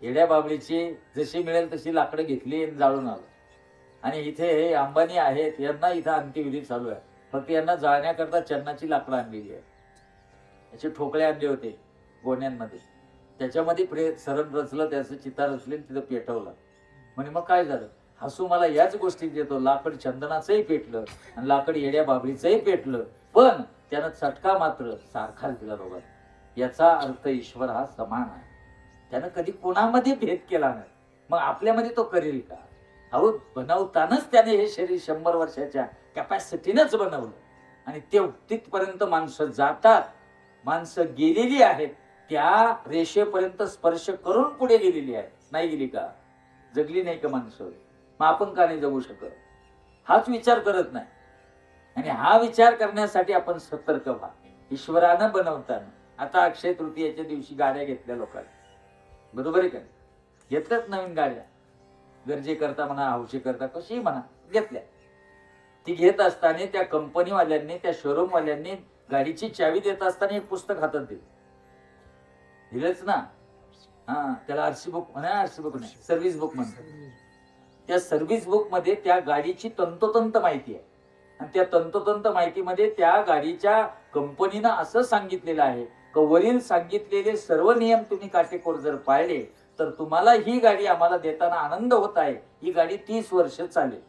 येड्या बाबळीची जशी मिळेल तशी लाकडं घेतली आणि जाळून आलो, आणि इथे हे अंबानी आहेत, यांना इथं अंत्यविधी चालू आहे, फक्त यांना जाळण्याकरता चन्नाची लाकडं आणलेली आहे. याचे ठोकळे आणले होते गोण्यांमध्ये, त्याच्यामध्ये सरण रचलं, त्याचं चितार रचले, तिथं पेटवलं. म्हणे, मग काय झालं? हसू मला याच गोष्टीत येतो, लाकड चंदनाचंही पेटलं आणि लाकड येड्या बाबळीचंही पेटलं, पण त्यानं चटका मात्र सारखाच दिला दोघांना. याचा अर्थ ईश्वर हा समान आहे, त्यानं कधी कोणामध्ये भेद केला नाही. मग आपल्यामध्ये तो करेल का? अहो, बनवतानाच त्याने हे शरीर 100 वर्षाच्या कॅपॅसिटीनंच बनवलं, आणि तिथपर्यंत माणसं जातात. माणसं गेलेली आहेत, त्या रेषेपर्यंत स्पर्श करून पुढे गेलेली आहे, नाही गेली का? जगली नाही का माणसं? मग आपण का नाही जगू शकत? हाच विचार करत नाही, आणि हा विचार करण्यासाठी आपण सतर्क व्हा. ईश्वरानं बनवताना, आता अक्षय तृतीयेच्या दिवशी गाड्या घेतल्या लोकांनी, बरोबर आहे का? घेतल्यात नवीन गाड्या, गरजे करता म्हणा, हौशी करता, कशीही म्हणा, घेतल्या. ती घेत असताना त्या कंपनीवाल्यांनी, त्या शोरूम वाल्यांनी गाडीची चावी देत असताना एक पुस्तक हातात दिलंच ना. हा, त्याला आरसी बुक नाही, सर्व्हिस बुक म्हणतात. त्या सर्व्हिस बुक मध्ये त्या गाडीची तंतोतंत माहिती आहे, आणि त्या तंतोतंत माहितीमध्ये त्या गाडीच्या कंपनीनं असं सांगितलेलं आहे की वरील सांगितलेले सर्व नियम तुम्ही काटेकोर जर पाळले तर तुम्हाला ही गाडी आम्हाला देताना आनंद होत आहे. ही गाडी 30 वर्ष चालेल.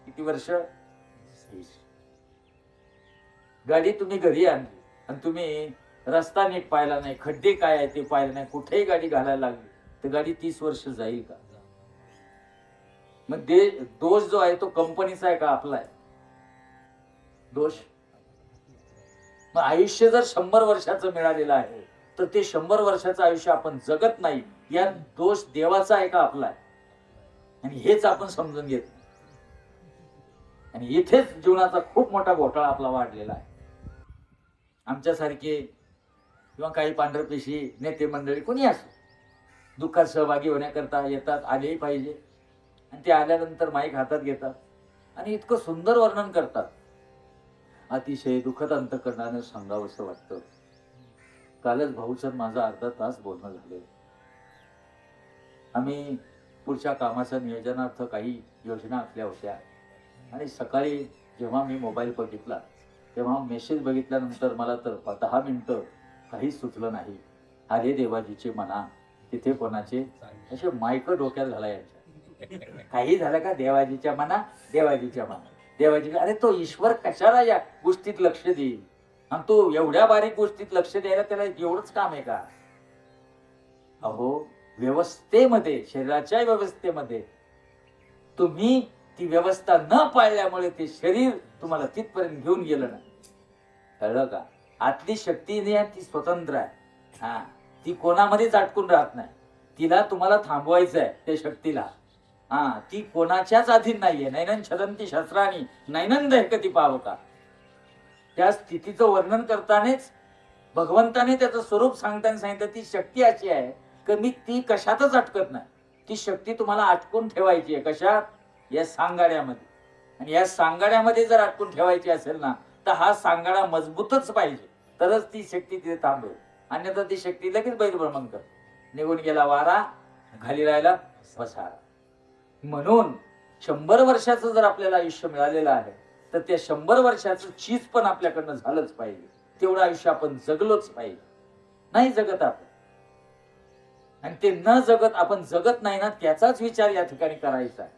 किती वर्ष? 30. गाडी तुम्ही घरी आणली आणि तुम्ही रस्ता नीट पाहिला नाही, खड्डे काय आहे ते पाहिलं नाही, कुठेही गाडी घालायला लागली तर गाडी 30 वर्ष जाईल का? मग दोष जो आहे तो कंपनीचा आहे का आपला आहे दोष? मग आयुष्य जर 100 वर्षाचं मिळालेलं आहे तर ते 100 वर्षाचं आयुष्य आपण जगत नाही, या दोष देवाचा आहे का आपला आहे? आणि हेच आपण समजून घेत नाही, आणि इथेच जीवनाचा खूप मोठा घोटाळा आपला वाढलेला आहे. आमच्यासारखे किंवा काही पांढरपेशी नेते मंडळी कोणी असो, दुःखात सहभागी होण्याकरता येतात, आलेही पाहिजे, आणि ते आल्यानंतर माईक हातात घेतात आणि इतकं सुंदर वर्णन करतात, अतिशय दुःखद अंतःकरणाने सांगावंसं वाटतं. कालच भाऊचं माझं अर्धा तास बोलणं झालं. आम्ही पुढच्या कामाच्या नियोजनार्थ काही योजना आखल्या होत्या, आणि सकाळी जेव्हा मी मोबाईल बघितला तेव्हा मेसेज बघितल्यानंतर मला तर 10 मिनिटं काहीच सुचलं नाही. अरे देवाजीचे म्हणा, तिथे कोणाचे असे मायक डोक्यात घालायचे. काही झालं का? देवाजीच्या म्हणा, देवाजीच्या म्हणा, देवाजी. अरे तो ईश्वर कशाला या गोष्टीत लक्ष देईल? आणि तो एवढ्या बारीक गोष्टीत लक्ष द्यायला त्याला एवढंच काम आहे का? अहो, व्यवस्थेमध्ये, शरीराच्या व्यवस्थेमध्ये तुम्ही ती व्यवस्था न पाळल्यामुळे ते शरीर तुम्हाला तिथपर्यंत घेऊन गेलं नाही. कळलं का? आतली शक्ती ती स्वतंत्र आहे. हा, ती कोणामध्येच अटकून राहत नाही. तिला तुम्हाला थांबवायचं आहे, त्या शक्तीला. हा, ती कोणाच्याच अधीन नाहीये. नैनन छदंती शस्त्राणी नैनन दहकती पावका. त्या स्थितीचं वर्णन करतानाच भगवंताने त्याचं स्वरूप सांगताना सांगितलं, ती शक्ती अशी आहे की मी ती कशातच अटकत नाही. ती शक्ती तुम्हाला अटकून ठेवायची आहे. कशात? या सांगाड्यामध्ये. आणि या सांगाड्यामध्ये जर अटकून ठेवायची असेल ना, तर हा सांगाडा मजबूतच पाहिजे, तरच ती शक्ती तिथे थांबेल. अन्यथा ती शक्ती लगेच बैरभ्रमण करते. निघून गेला वारा, खाली राहिला पसारा. म्हणून 100 वर्षाचं जर आपल्याला आयुष्य मिळालेलं आहे, तर त्या 100 वर्षाचं चीज पण आपल्याकडनं झालंच पाहिजे. तेवढं आयुष्य आपण जगलोच पाहिजे. नाही जगत आपण, आणि ते न जगत आपण जगत नाही ना, त्याचाच विचार या ठिकाणी करायचा आहे.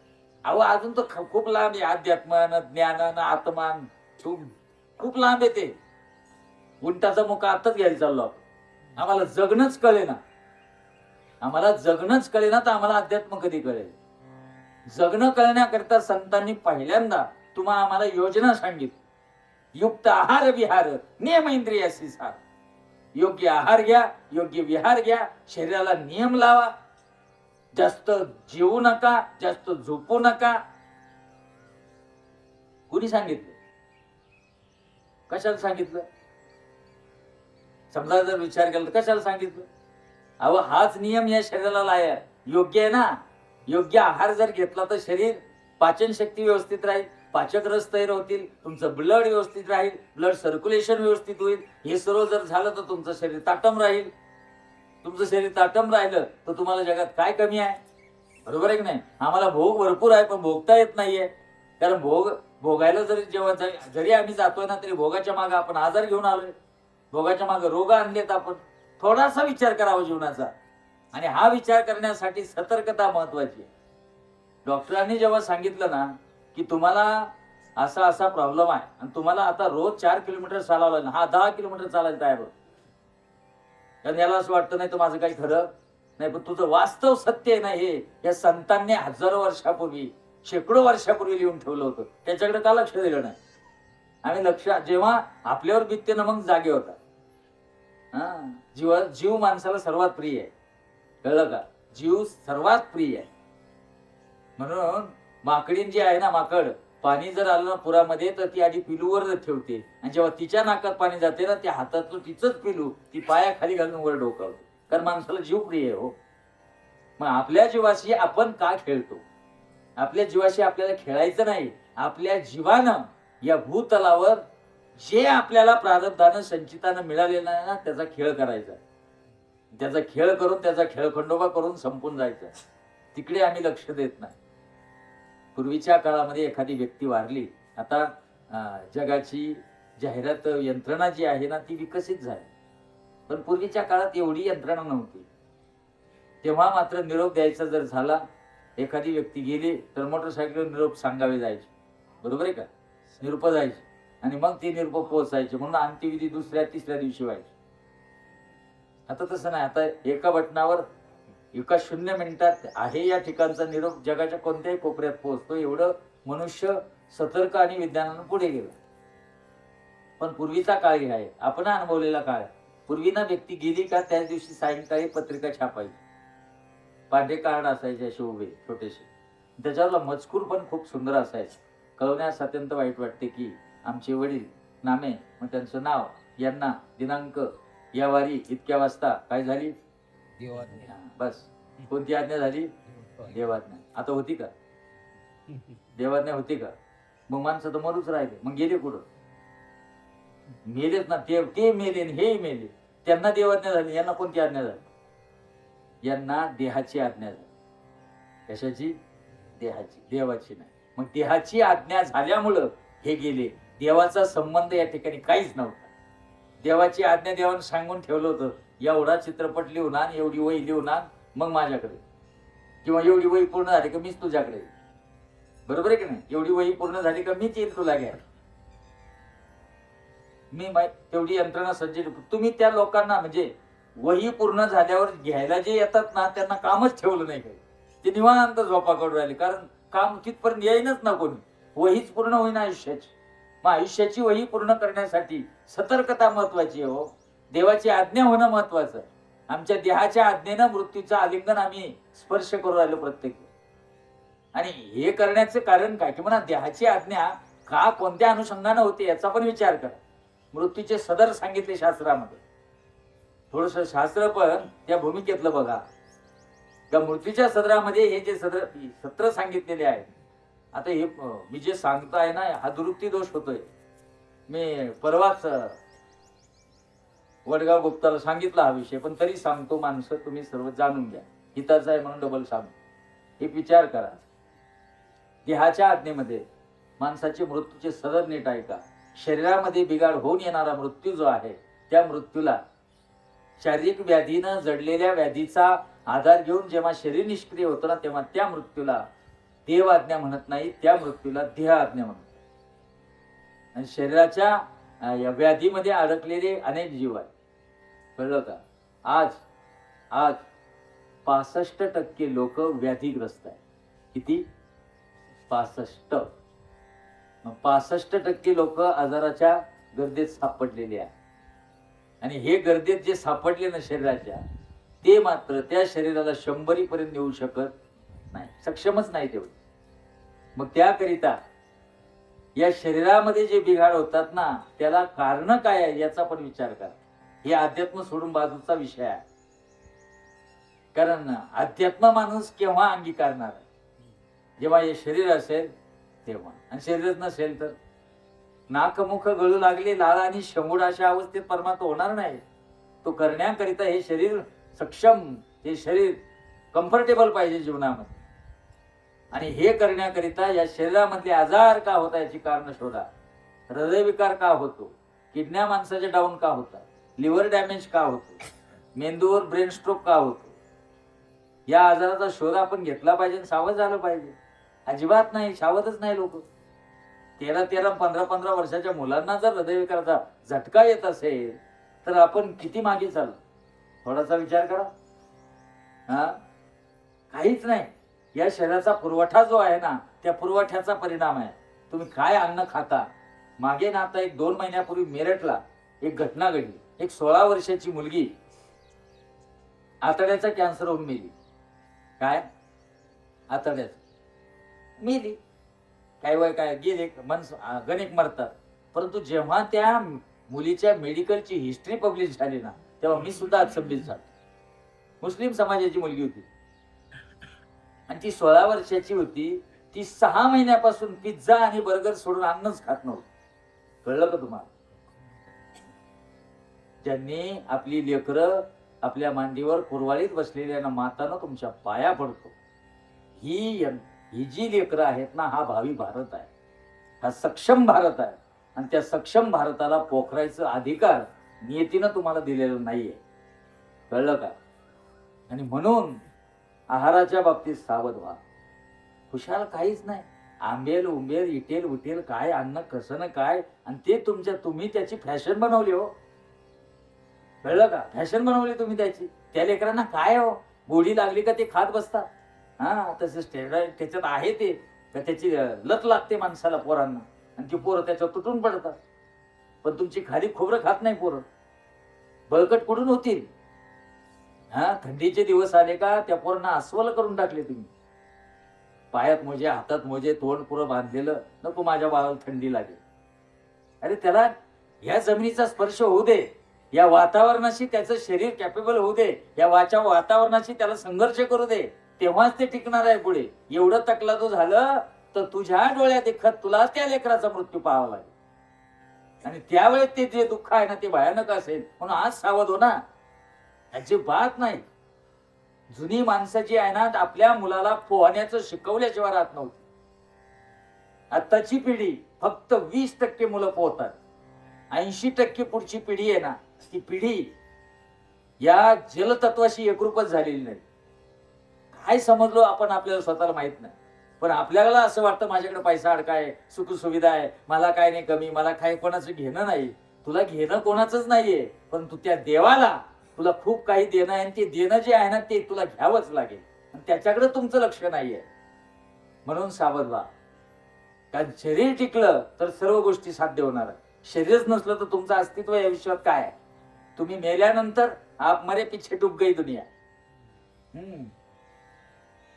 अहो अजून तो खूप लांब आहे. अध्यात्मन, ज्ञान, आत्मान खूप लांब आहे ते. उंटाचा मुका आताच घ्यायला चाललो आपण. आम्हाला जगणंच कळे ना, आम्हाला जगणंच कळे ना, तर आम्हाला अध्यात्म कधी कळेल? जगणं कळण्याकरता संतांनी पहिल्यांदा तुम्हाला आम्हाला योजना सांगितली. युक्त आहार विहार नियम इंद्रियासी सार. योग्य आहार घ्या, योग्य विहार घ्या, शरीराला नियम लावा. जास्त जेवू नका, जास्त झोपू नका. कुणी सांगितलं? कशाला सांगितलं? समजा जर विचार केला तर कशाला सांगितलं? अहो हाच नियम या शरीराला आहे, योग्य आहे ना. योग्य आहार जर घेतला तर शरीर पाचन शक्ती व्यवस्थित राहील, पाचक रस तयार होतील, तुमचं ब्लड व्यवस्थित राहील, ब्लड सर्क्युलेशन व्यवस्थित होईल. हे सर्व जर झालं तर तुमचं शरीर ताटम राहील. तुमचं शरीर ताटम राहिलं तर तुम्हाला जगात काय कमी आहे? बरोबर आहे की नाही? आम्हाला भोग भरपूर आहे, पण भोगता येत नाहीये. कारण भोगायला जरी आम्ही जातोय ना, तरी भोगाच्या मागे आपण आजार घेऊन आलोय, भोगाच्या मागे रोग आणलेत आपण. थोडासा विचार करावा जीवनाचा, आणि हा विचार करण्यासाठी सतर्कता महत्वाची आहे. डॉक्टरांनी जेव्हा सांगितलं ना की तुम्हाला असा असा प्रॉब्लेम आहे आणि तुम्हाला आता रोज 4 किलोमीटर चालावं लागेल, हा 10 किलोमीटर चालायला तयार होतो. कारण याला असं वाटतं नाही तर माझं काही खरं नाही, पण तुझं वास्तव सत्य आहे ना, हे या संतांनी हजारो वर्षापूर्वी, शेकडो वर्षापूर्वी लिहून ठेवलं होतं. त्याच्याकडे का लक्ष दिलं नाही? आम्ही लक्ष जेव्हा आपल्यावर बित्ते ना मग जागे होता. जीव माणसाला सर्वात प्रिय आहे, कळलं का? जीव सर्वात प्रिय आहे. म्हणून माकडीन जी आहे ना, माकड पाणी जर आलं ना पुरामध्ये, तर ती आधी पिलूवर ठेवते, आणि जेव्हा तिच्या नाकात पाणी जाते ना, त्या हातातलं तिचंच पिलू ती पायाखाली घालून वर डोकावते. कारण माणसाला जीव प्रिय आहे हो. मग आपल्या जीवाशी आपण का खेळतो? आपल्या जीवाशी आपल्याला खेळायचं नाही. आपल्या जीवानं या भूतलावर जे आपल्याला प्रारब्धानं संचितानं मिळालेलं आहे ना, त्याचा खेळ करायचा. त्याचा खेळ करून, त्याचा खेळखंडोबा करून संपून जायचा. तिकडे आम्ही लक्ष देत नाही. पूर्वीच्या काळामध्ये एखादी व्यक्ती वारली, आता जगाची जाहिरात यंत्रणा जी आहे ना, ती विकसित झाली. पण पूर्वीच्या काळात एवढी यंत्रणा नव्हती. तेव्हा मात्र निरोप द्यायचा जर झाला, एखादी व्यक्ती गेली तर मोटरसायकलवर निरोप सांगावे जायचे. बरोबर आहे का? निरोप जायचे, आणि मग ते निरोप पोहोचायचे. म्हणून अंत्यविधी दुसऱ्या तिसऱ्या दिवशी व्हायची. आता तसं नाही. आता एका बटनावर एका 0 मिनिटात आहे या ठिकाणचा निरोप जगाच्या कोणत्याही कोपऱ्यात पोहोचतो. एवढं मनुष्य सतर्क आणि विज्ञानानं पुढे गेलं. पण पूर्वीचा काळ हे आहे, आपण अनुभवलेला काळ. पूर्वी ना व्यक्ती गेली का त्याच दिवशी सायंकाळी पत्रिका छापायची. पांढरे कार्ड असायचे असे उभे छोटेसे, त्याच्यावरला मजकूर पण खूप सुंदर असायचा. कळवण्यास अत्यंत वाईट वाटते की आमचे वडील नामे, मग त्यांचं नाव, यांना दिनांक, या वारी इतक्या वाजता काय झाली, बस. कोणती आज्ञा झाली? देवाज्ञा. आता होती का देवाज्ञा? होती का? मग माणसं तर मरूच राहिले. मग गेले कुठं? मेलेच ना. ते मेले, हे मेले. त्यांना देवाज्ञा झाली, यांना कोणती आज्ञा झाली? यांना देहाची आज्ञा झाली. कशाची? देहाची, देवाची नाही. मग देहाची आज्ञा झाल्यामुळं हे गेले. देवाचा संबंध या ठिकाणी काहीच नव्हता. देवाची आज्ञा देवानं सांगून ठेवलं होतं, एवढा चित्रपट लिहून आण, एवढी वही लिहून आण, मग माझ्याकडे, किंवा एवढी वही पूर्ण झाली का मीच तुझ्याकडे. बरोबर आहे की नाही? एवढी वही पूर्ण झाली का मीच येईल तुला घ्या. मी तेवढी यंत्रणा सज्ज. तुम्ही त्या लोकांना, म्हणजे वही पूर्ण झाल्यावर घ्यायला जे येतात ना, त्यांना कामच ठेवलं नाही काही. ते निवांत झोपा काढून राहिले, कारण काम तिथपर्यंत येईनच ना कोणी. वहीच पूर्ण होईना आयुष्याची. मग आयुष्याची वही पूर्ण करण्यासाठी सतर्कता महत्वाची आहे हो. देवाची आज्ञा होणं महत्वाचं आहे. आमच्या देहाच्या आज्ञेनं मृत्यूचं आलिंगन आम्ही स्पर्श करू राहिलो प्रत्येक. आणि हे करण्याचं कारण काय? की म्हणा देहाची आज्ञा का, कोणत्या अनुषंगानं होते याचा पण विचार करा. मृत्यूचे सदर सांगितले शास्त्रामध्ये. थोडस शास्त्र पण त्या भूमिकेतलं बघा. त्या मृत्यूच्या सदरामध्ये हे जे सत्र सांगितलेले आहे, आता हे मी जे सांगताय ना, हा दुरुक्ती दोष होतोय. मी परवाच वडगाव गुप्ताला सांगितला हा विषय, पण तरी सांगतो, माणसं तुम्ही सर्व जाणून घ्या, हिताचा आहे म्हणून डबल सांगतो. एक विचार करा, देहाच्या आज्ञेमध्ये माणसाचे मृत्यूचे सदर नीट ऐका. शरीरामध्ये बिघाड होऊन येणारा मृत्यू जो आहे, त्या मृत्यूला शारीरिक व्याधीनं जडलेल्या व्याधीचा आधार घेऊन जेव्हा शरीर निष्क्रिय होतं ना, तेव्हा त्या मृत्यूला देव आज्ञा म्हणत नाही, त्या मृत्यूला देह आज्ञा म्हणतात. आणि शरीराच्या या व्याधीमध्ये अडकलेले अनेक जीव आहेत, कळलं का? आज आज 65% लोक व्याधीग्रस्त आहेत. किती? 65. 65% लोक आजाराच्या गर्दीत सापडलेले आहेत. आणि हे गर्दीत जे सापडले ना शरीराच्या, ते मात्र त्या शरीराला 100 पर्यंत नेऊ शकत नाही, सक्षमच नाही तेवढे. मग त्याकरिता या शरीरामध्ये जे बिघाड होतात ना, त्याला कारण काय आहे याचा पण विचार करा. हे अध्यात्म सोडून बाजूचा विषय आहे. कारण अध्यात्म माणूस केव्हा अंगीकारणार आहे? जेव्हा हे शरीर असेल तेव्हा. आणि शरीरच नसेल तर नाकमुख गळू लागले, लाळ आणि शंभूड अशा अवस्थेत परमात्मा होणार नाही. तो करण्याकरिता हे शरीर सक्षम, हे शरीर कम्फर्टेबल पाहिजे जीवनामध्ये. आणि हे करण्याकरिता या शरीरामधले आजार का होता याची कारण शोधा. हृदयविकार का होतो, किडन्या माणसाचे डाऊन का होतात, लिव्हर डॅमेज का होतो, मेंदूवर ब्रेन स्ट्रोक का होतो, या आजाराचा शोध आपण घेतला पाहिजे, सावध झालं पाहिजे. अजिबात नाही, सावधच नाही लोक. 13-13, 15-15 वर्षाच्या मुलांना जर हृदयविकाराचा झटका येत असेल तर आपण किती मागे चालू? थोडासा विचार करा. काहीच नाही. या शरीराचा पुरवठा जो आहे ना, त्या पुरवठ्याचा परिणाम आहे. तुम्ही काय अन्न खाता. मागे ना आता 1-2 महिन्यापूर्वी मेरठला एक घटना घडली. एक 16 वर्षाची मुलगी आतड्याचा कॅन्सर होऊन मेली. काय? आतड्याचा मेली. काय वय काय गेले, गणिक मरतात. परंतु जेव्हा त्या मुलीच्या मेडिकलची हिस्ट्री पब्लिश झाली ना, तेव्हा मी सुद्धा अचंबित झालो. मुस्लिम समाजाची मुलगी होती आणि ती 16 वर्षाची होती. ती 6 महिन्यापासून पिझ्झा आणि बर्गर सोडून अन्नच खात नव्हती. कळलं का तुम्हाला? ज्यांनी आपली लेकरं आपल्या मांडीवर कुरवाळीत बसलेल्या मातानं तुमच्या पाया पडतो. ही जी लेकरं आहेत ना, हा भावी भारत आहे, हा सक्षम भारत आहे. आणि त्या सक्षम भारताला पोखरायचा अधिकार नियतीनं तुम्हाला दिलेला नाहीये. कळलं का? आणि म्हणून आहाराच्या बाबतीत सावध व्हा. खुशाल काहीच नाही. आंबेल उंबेल इटेल उटेल काय अन्न कसं ना काय, आणि ते तुम्ही त्याची फॅशन बनवली हो. कळलं का? फॅशन बनवली तुम्ही त्याची. त्या लेकरांना काय हो, गोडी लागली का ते खात बसतात. तसे स्टेरॉइड त्याच्यात आहे, ते त्याची लत लागते माणसाला, पोरांना, आणि ती पोरं त्याच्यावर तुटून पडतात. पण तुमची खाली खोबरं खात नाही पोरं. बळकट कुठून होतील? थंडीचे दिवस आले का त्या पोरांना अस्वल करून टाकले तुम्ही. पायात मोजे, हातात मोजे, तोंड पुरं बांधलेलं. नको माझ्या बाळाला थंडी लागेल. अरे त्याला या जमिनीचा स्पर्श होऊ दे, या वातावरणाशी त्याचं शरीर कॅपेबल होऊ दे, या वातावरणाशी त्याला संघर्ष करू दे, तेव्हाच ते टिकणार आहे पुढे. एवढं तकला तो झालं तर तुझ्या डोळ्यात देखत तुला त्या लेकराचा मृत्यू पाहावा लागेल. आणि त्यावेळेस ते जे दुःख आहे ना, ते भयानक असेल. म्हणून आज सावध हो ना. याची बात नाही. जुनी माणसं जी आहे ना, आपल्या मुलाला पोहण्याचं शिकवल्याशिवाय राहत नव्हती. आताची पिढी फक्त 20% मुलं पोहतात. 80% पुढची पिढी आहे ना, ती पिढी या जलतत्वाशी एकरूपच झालेली नाही. काय समजलो आपण आपल्याला स्वतःला माहित नाही. पण आपल्याला असं वाटतं माझ्याकडे पैसा अडकाय, सुख सुविधा आहे, मला काय नाही कमी, मला काय कोणाचं घेणं नाही. तुला घेणं कोणाचंच नाहीये, पण तू त्या देवाला तुला खूप काही देणं आहे. आणि ते देणं जे आहे ना, ते तुला घ्यावंच लागेल. आणि त्याच्याकडे तुमचं लक्ष नाहीये. म्हणून सावध व्हा. कारण शरीर टिकलं तर सर्व गोष्टी साध्य होणार आहे. शरीरच नसलं तर तुमचं अस्तित्व या विश्वात काय आहे? तुम्ही मेल्यानंतर आप मरे पिछे डूब गई दुनिया.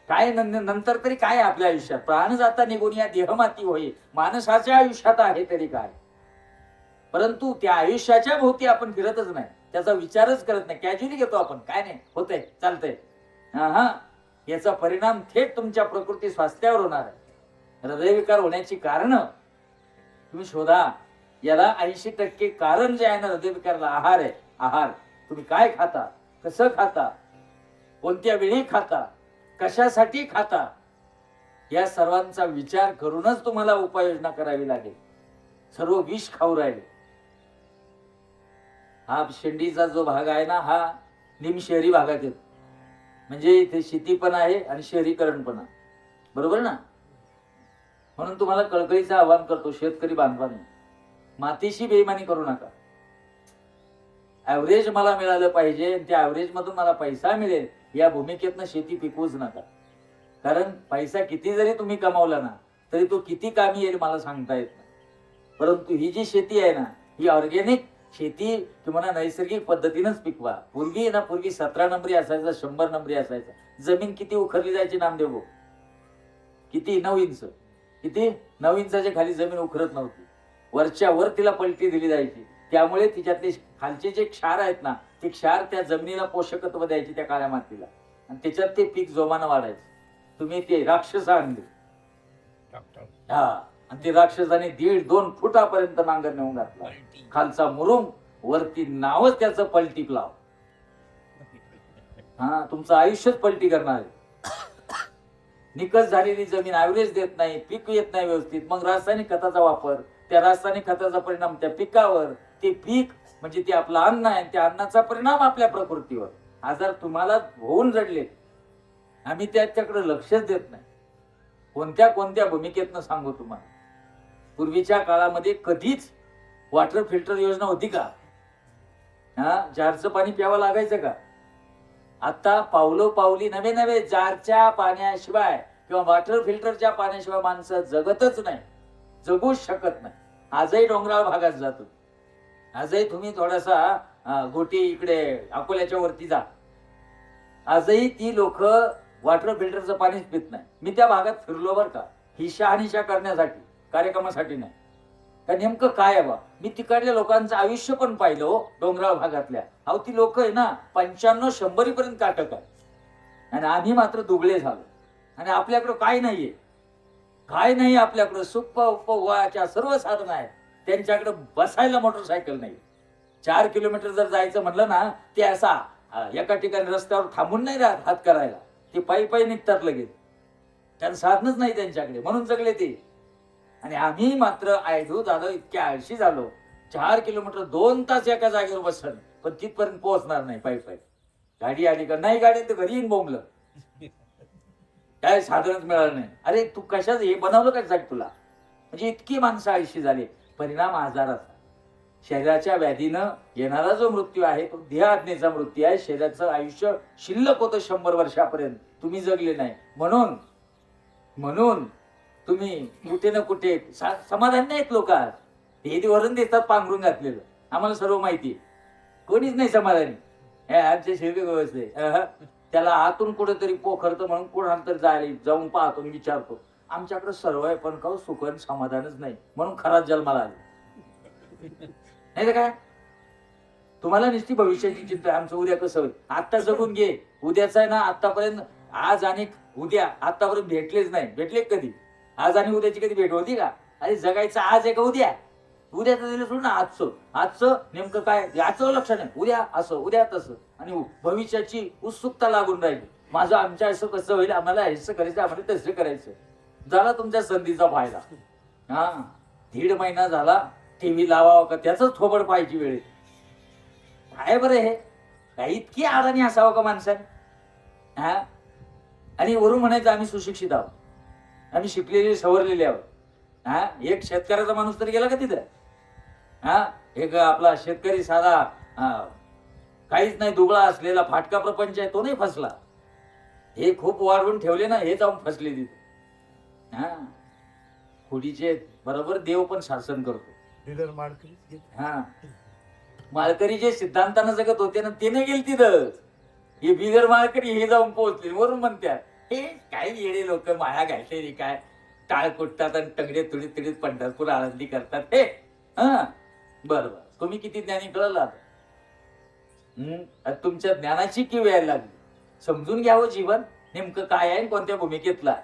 काय नंतर तरी काय आपल्या आयुष्यात? प्राण जाता निघून या देहमाती होई. माणसाच्या आयुष्यात आहे तरी काय? परंतु त्या आयुष्याच्या भोवती आपण फिरतच नाही, त्याचा विचारच करत नाही. कॅज्युअली घेतो आपण, काय नाही होतंय, चालतंय. याचा परिणाम थेट तुमच्या प्रकृती स्वास्थ्यावर होणार आहे. हृदयविकार होण्याची कारण तुम्ही शोधा. याला 80% कारण जे आहे ना हृदयविकारला, आहार आहे. आहार तुम्ही काय खाता, कसं खाता, कोणत्या वेळी खाता, कशासाठी खाता, या सर्वांचा विचार करूनच तुम्हाला उपाययोजना करावी लागेल. सर्व विष खाऊ राहिले. हा शेंडीचा जो भाग आहे ना, हा निम शहरी भागात येतो. म्हणजे इथे शेती पण आहे आणि शहरीकरण पण आहे, बरोबर ना. म्हणून तुम्हाला कळकळीचं आवाहन करतो शेतकरी बांधवांनी, मातीशी बेईमानी करू नका. ऍव्हरेज मला मिळालं पाहिजे, त्या ऍव्हरेज मधून मला पैसा मिळेल या भूमिकेतनं शेती पिकवूच नका. कारण पैसा किती जरी तुम्ही कमावला ना तरी तो किती कामी येईल मला सांगता येत नाही. परंतु ही जी शेती आहे ना, ही ऑर्गॅनिक शेती किंवा नैसर्गिक पद्धतीनंच पिकवा. पूर्वी ना, पूर्वी 17 नंबरी असायचा, 100 नंबरी असायचा. जमीन किती उखरली जायची नामदेव भाऊ, किती 9 इंच, किती 9 इंचाच्या खाली जमीन उखरत नव्हती. वरच्या वर तिला पलटी दिली जायची. त्यामुळे तिच्यातले खालचे जे क्षार आहेत ना, ते क्षार त्या जमिनीला पोषकत्व द्यायचे त्या काळ्या मातीला, आणि त्याच्यात ते पीक जोमानं वाढायचं. तुम्ही ते राक्षस आणले, हा, आणि ते राक्षसाने 1.5-2 फुटापर्यंत नांगर नेऊन घातला. खालचा मुरुम, वरती नावच त्याचं पलटी लाव. हा, तुमचं आयुष्यच पलटी करणार आहे. निकस झालेली जमीन ऍव्हरेज देत नाही, पीक येत नाही व्यवस्थित. मग रासायनिक खताचा वापर, त्या रासायनिक खताचा परिणाम त्या पिकावर, ते पीक म्हणजे ते आपलं अन्न आहे, त्या अन्नाचा परिणाम आपल्या प्रकृतीवर. आजार तुम्हाला होऊन जडले, आम्ही त्याच्याकडे लक्षच देत नाही. कोणत्या भूमिकेतनं सांगू तुम्हाला. पूर्वीच्या काळामध्ये कधीच वॉटर फिल्टर योजना होती का? हा, जारचं पाणी प्यावं लागायचं का? आता पावलोपावली नवे जारच्या पाण्याशिवाय किंवा वॉटर फिल्टरच्या पाण्याशिवाय माणसं जगतच नाही, जगूच शकत नाही. आजही डोंगराळ भागात जातो. आजही तुम्ही थोडासा गोटी इकडे अकोल्याच्या वरती जा, आजही ती लोक वॉटर फिल्टरचं पाणीच पित नाही. मी त्या भागात फिरलो बरं का, ही शहानिशा करण्यासाठी, कार्यक्रमासाठी नाही. का नेमकं काय आहे बा, मी तिकडल्या लोकांचं आयुष्य पण पाहिलं हो, डोंगराळ भागातल्या. अहो, ती लोक आहे ना 95-100 पर्यंत काटक आहे, आणि आम्ही मात्र दुबळे झालो. आणि आपल्याकडं काय नाहीये, काय नाही आपल्याकडं. सुप्प उपवाच्या सर्व साधन आहेत, त्यांच्याकडे बसायला मोटरसायकल नाही. 4 किलोमीटर जर जायचं म्हटलं ना, ते असा एका ठिकाणी रस्त्यावर थांबून नाही राहत हात करायला, ते पायी निघतात लगेच. त्यांना साधनच नाही त्यांच्याकडे, म्हणून जगले ते. आणि आम्ही मात्र आयधू झालो, इतक्या आळशी झालो. 4 किलोमीटर 2 तास एका जागेवर बसन, पण तिथपर्यंत पोहोचणार नाही पायी. गाडी आली का नाही, गाडी तर घरी येईन बोंबलं, काय साधनच मिळालं नाही. अरे तू कशाच हे बनवलं काय जाग तुला? म्हणजे इतकी माणसं आळशी झाली. परिणाम आजाराचा, शरीराच्या व्याधीनं येणारा जो मृत्यू आहे तो देह आज्ञेचा मृत्यू आहे. शरीराचं आयुष्य शिल्लक होतं 100 वर्षापर्यंत, तुम्ही जगले नाही. म्हणून तुम्ही कुठे ना कुठे समाधान नाहीत लोक. हे वरण देतात पांघरून घातलेलं, आम्हाला सर्व माहिती. कोणीच नाही समाधानी. आमच्या शरीर व्यवस्था त्याला आतून कुठेतरी पोखरतं म्हणून कुणांतर जाऊन पाहतो, विचारतो. आमच्याकडे सर्व आहे, पण का सुख आणि समाधानच नाही, म्हणून खराच जन्माला आले. नाही तर काय, तुम्हाला नुसती भविष्याची चिंता. आमचं उद्या कसं होईल, आत्ता जगून घे. उद्याचं आहे ना, आतापर्यंत आज आणि उद्या आतापर्यंत भेटलेच नाही. भेटले कधी? आज आणि उद्याची कधी भेट होती का? अरे जगायचं आज आहे का उद्या? उद्याचं दिलं सोडून ना आजचं नेमकं काय याचं लक्ष नाही. उद्या असं, उद्या तसं, आणि भविष्याची उत्सुकता लागून राहिली. माझं आमच्या असं कसं होईल, आम्हाला असं करायचं, आम्हाला तसं करायचं. झाला तुमच्या संधीचा फायदा. हा, 1.5 महिना झाला टीव्ही लावावं का त्याच थोबड पाहायची वेळ. काय बरं हे, काही इतकी अडाणी असावं का माणसाने? हा, आणि वरून म्हणायचं आम्ही सुशिक्षित आहोत, आम्ही शिकलेले सवरलेले आहोत. हा, एक शेतकऱ्याचा माणूस तरी गेला का तिथं? हा, एक आपला शेतकरी साधा काहीच नाही दुबळा असलेला फाटका प्रपंच आहे, तो नाही फसला. हे खूप वाढवून ठेवले ना, हे जाऊन फसले तिथे. हा, खोडीचे बरोबर देव पण शासन करतो. हा, माळकरी जे सिद्धांतानं जगत होते ना, ते नाही गेले तिथं. हे बिगर माळकरी हे जाऊन पोहोचले. वरून म्हणतात हे काय येडे लोक माया घालते, काय टाळ कुटतात आणि टंगडे तुडीत पंढरपूर आळंदी करतात. हे हा, बरोबर, तुम्ही किती ज्ञानी कळलं. तुमच्या ज्ञानाची किव यायला लागली. समजून घ्यावं जीवन. नेमकं काय आहे, कोणत्या भूमिकेतला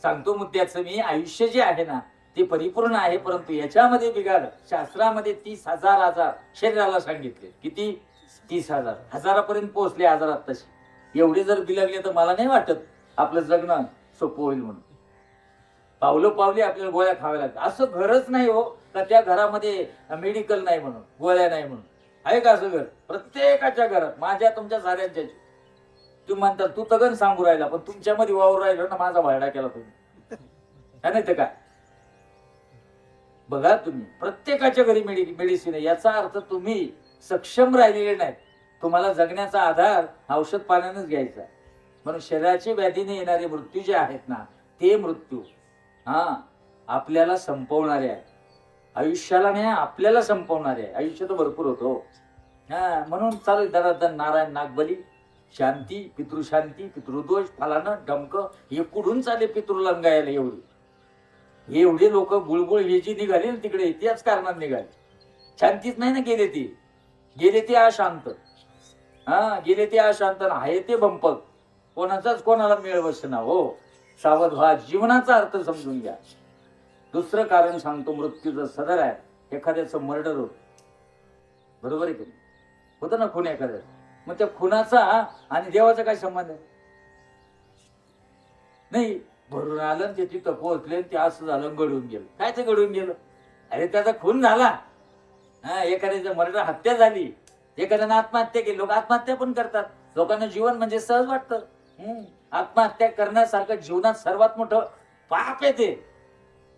सांगतो मुद्द्याचं मी. आयुष्य जे आहे ना ते परिपूर्ण आहे, परंतु याच्यामध्ये बिघाड. शास्त्रामध्ये 30,000 शरीराला सांगितले. किती? 30,000. हजारापर्यंत पोहोचले आजारात तसे. एवढे जर बिलगले तर मला नाही वाटत आपलं जगणं सोपं होईल म्हणून. पावलं पावली आपल्याला गोळ्या खाव्या लागतात. असं घरच नाही हो का त्या घरामध्ये मेडिकल नाही म्हणून, गोळ्या नाही म्हणून. आहे का असं घर? प्रत्येकाच्या घरात, माझ्या तुमच्या साऱ्यांच्या. तुम्ही म्हणतात तू तगन सांगू राहिला, पण तुमच्यामध्ये वावर राहिलो ना, माझा भाडा केला तुम्ही. नाही तर काय? बघा तुम्ही, प्रत्येकाच्या घरी मेडिसिन आहे. याचा अर्थ तुम्ही सक्षम राहिलेले नाहीत. तुम्हाला जगण्याचा आधार औषध पाण्यानंच घ्यायचा. म्हणून शरीराची व्याधीने येणारे मृत्यू जे आहेत ना, ते मृत्यू आपल्याला संपवणारे आहे. आयुष्याला नाही, आपल्याला संपवणारे आहे. आयुष्य तर भरपूर होतो. म्हणून चालू दरादन नारायण नागबली, शांती, पितृशांती, पितृदोष, फलानं डमक, हे कुठून चाले पितृलंगायला एवढे लोक गुळगुळ हे जी निघाली ना तिकडे, त्याच कारणात निघाले. शांतीच नाही ना गेले ते अशांत. गेले ते अशांत आहे ते बंपक. कोणाचाच कोणाला मेळ बसना हो. सावध व्हा, जीवनाचा अर्थ समजून घ्या. दुसरं कारण सांगतो, मृत्यूचं सदर आहे. एखाद्याचं मर्डर होत, बरोबर आहे की नाही? होतं ना खून एखाद्या. मग त्या खुनाचा आणि देवाचा काय संबंध आहे? नाही, भरून आलं ते तिथं पोहोचले, ते असं झालं, घडून गेलं. काय ते घडून गेलं? अरे त्याचा खून झाला. एखाद्याचं मर्डर, हत्या झाली. एखाद्यानं आत्महत्या केली. लोक आत्महत्या पण करतात. लोकांना जीवन म्हणजे सहज वाटतं. आत्महत्या करण्यासारखं जीवनात सर्वात मोठं पाप आहे ते.